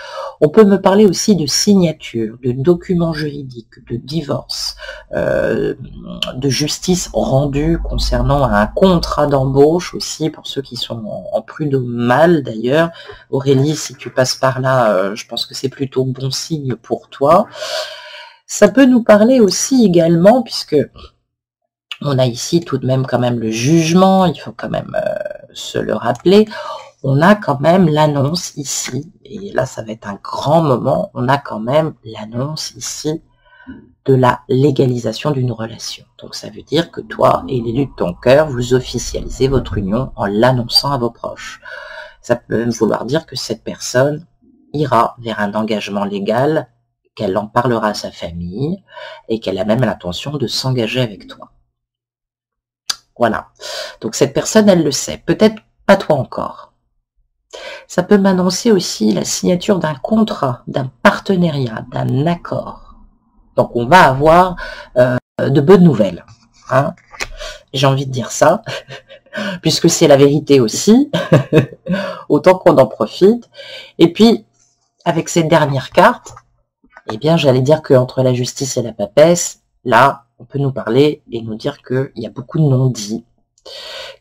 On peut me parler aussi de signature, de documents juridiques, de divorce, de justice rendue concernant un contrat d'embauche aussi, pour ceux qui sont en prud'homme mal d'ailleurs. Aurélie, si tu passes par là, je pense que c'est plutôt bon signe pour toi. Ça peut nous parler aussi également, puisque on a ici tout de même quand même le jugement, il faut quand même se le rappeler. On a quand même l'annonce ici, et là ça va être un grand moment, on a quand même l'annonce ici de la légalisation d'une relation. Donc ça veut dire que toi et l'élu de ton cœur, vous officialisez votre union en l'annonçant à vos proches. Ça peut même vouloir dire que cette personne ira vers un engagement légal, qu'elle en parlera à sa famille, et qu'elle a même l'intention de s'engager avec toi. Voilà. Donc cette personne, elle le sait. Peut-être pas toi encore. Ça peut m'annoncer aussi la signature d'un contrat, d'un partenariat, d'un accord. Donc on va avoir de bonnes nouvelles. Hein, j'ai envie de dire ça, puisque c'est la vérité aussi. Autant qu'on en profite. Et puis, avec cette dernière carte, eh bien j'allais dire qu'entre la justice et la papesse, là, on peut nous parler et nous dire qu'il y a beaucoup de non-dits,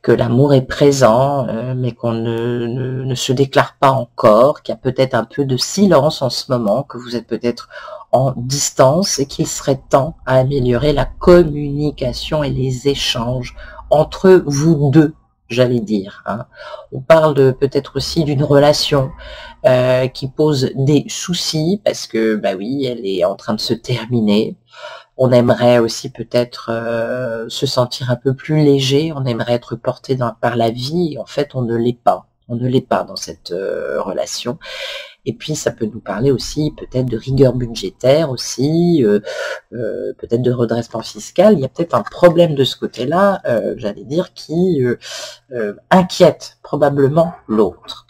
que l'amour est présent, mais qu'on ne se déclare pas encore, qu'il y a peut-être un peu de silence en ce moment, que vous êtes peut-être en distance et qu'il serait temps à améliorer la communication et les échanges entre vous deux, j'allais dire. Hein. On parle de peut-être aussi d'une relation qui pose des soucis parce que, bah oui, elle est en train de se terminer. On aimerait aussi peut-être se sentir un peu plus léger, on aimerait être porté par la vie, et en fait on ne l'est pas. On ne l'est pas dans cette relation. Et puis ça peut nous parler aussi peut-être de rigueur budgétaire aussi, peut-être de redressement fiscal. Il y a peut-être un problème de ce côté-là, j'allais dire, qui inquiète probablement l'autre.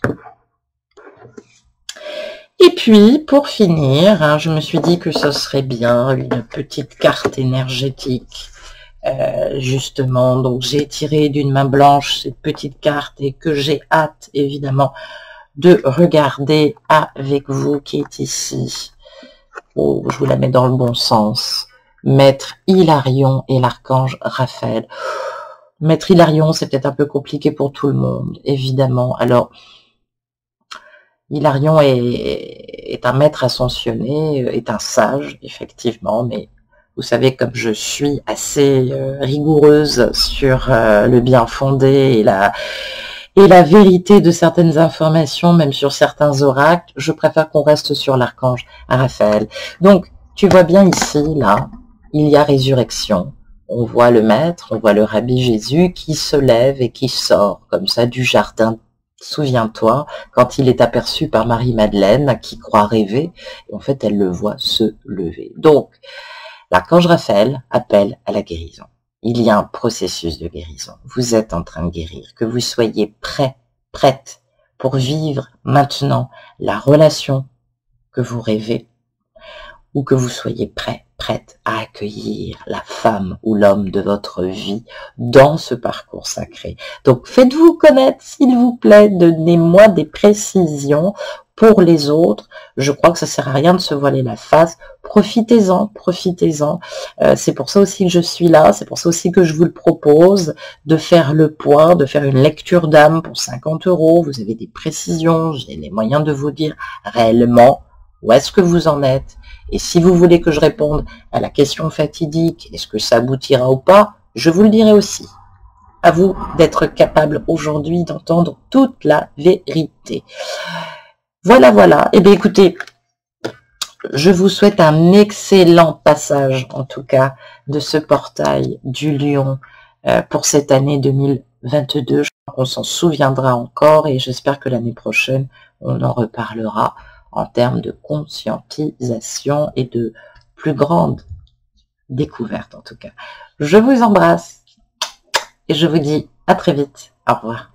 Et puis, pour finir, hein, je me suis dit que ce serait bien une petite carte énergétique, justement. Donc, j'ai tiré d'une main blanche cette petite carte et que j'ai hâte, évidemment, de regarder avec vous qui est ici. Oh, je vous la mets dans le bon sens. Maître Hilarion et l'archange Raphaël. Maître Hilarion, c'est peut-être un peu compliqué pour tout le monde, évidemment. Alors, Hilarion est un maître ascensionné, est un sage, effectivement, mais vous savez, comme je suis assez rigoureuse sur le bien fondé et la vérité de certaines informations, même sur certains oracles, je préfère qu'on reste sur l'archange Raphaël. Donc, tu vois bien ici, là, il y a résurrection. On voit le maître, on voit le rabbi Jésus qui se lève et qui sort, comme ça, du jardin. Souviens-toi, quand il est aperçu par Marie-Madeleine, qui croit rêver, et en fait, elle le voit se lever. Donc, l'archange Raphaël appelle à la guérison. Il y a un processus de guérison. Vous êtes en train de guérir. Que vous soyez prêt, prête pour vivre maintenant la relation que vous rêvez, ou que vous soyez prêt, prête à accueillir la femme ou l'homme de votre vie dans ce parcours sacré. Donc faites-vous connaître, s'il vous plaît, donnez-moi des précisions pour les autres. Je crois que ça sert à rien de se voiler la face. Profitez-en, profitez-en. C'est pour ça aussi que je suis là, c'est pour ça aussi que je vous le propose, de faire le point, de faire une lecture d'âme pour 50 €. Vous avez des précisions, j'ai les moyens de vous dire réellement où est-ce que vous en êtes. Et si vous voulez que je réponde à la question fatidique, est-ce que ça aboutira ou pas, je vous le dirai aussi. À vous d'être capable aujourd'hui d'entendre toute la vérité. Voilà, voilà. Eh bien, écoutez, je vous souhaite un excellent passage, en tout cas, de ce portail du Lion pour cette année 2022. Je crois qu'on s'en souviendra encore et j'espère que l'année prochaine, on en reparlera en termes de conscientisation et de plus grande découverte, en tout cas. Je vous embrasse et je vous dis à très vite. Au revoir.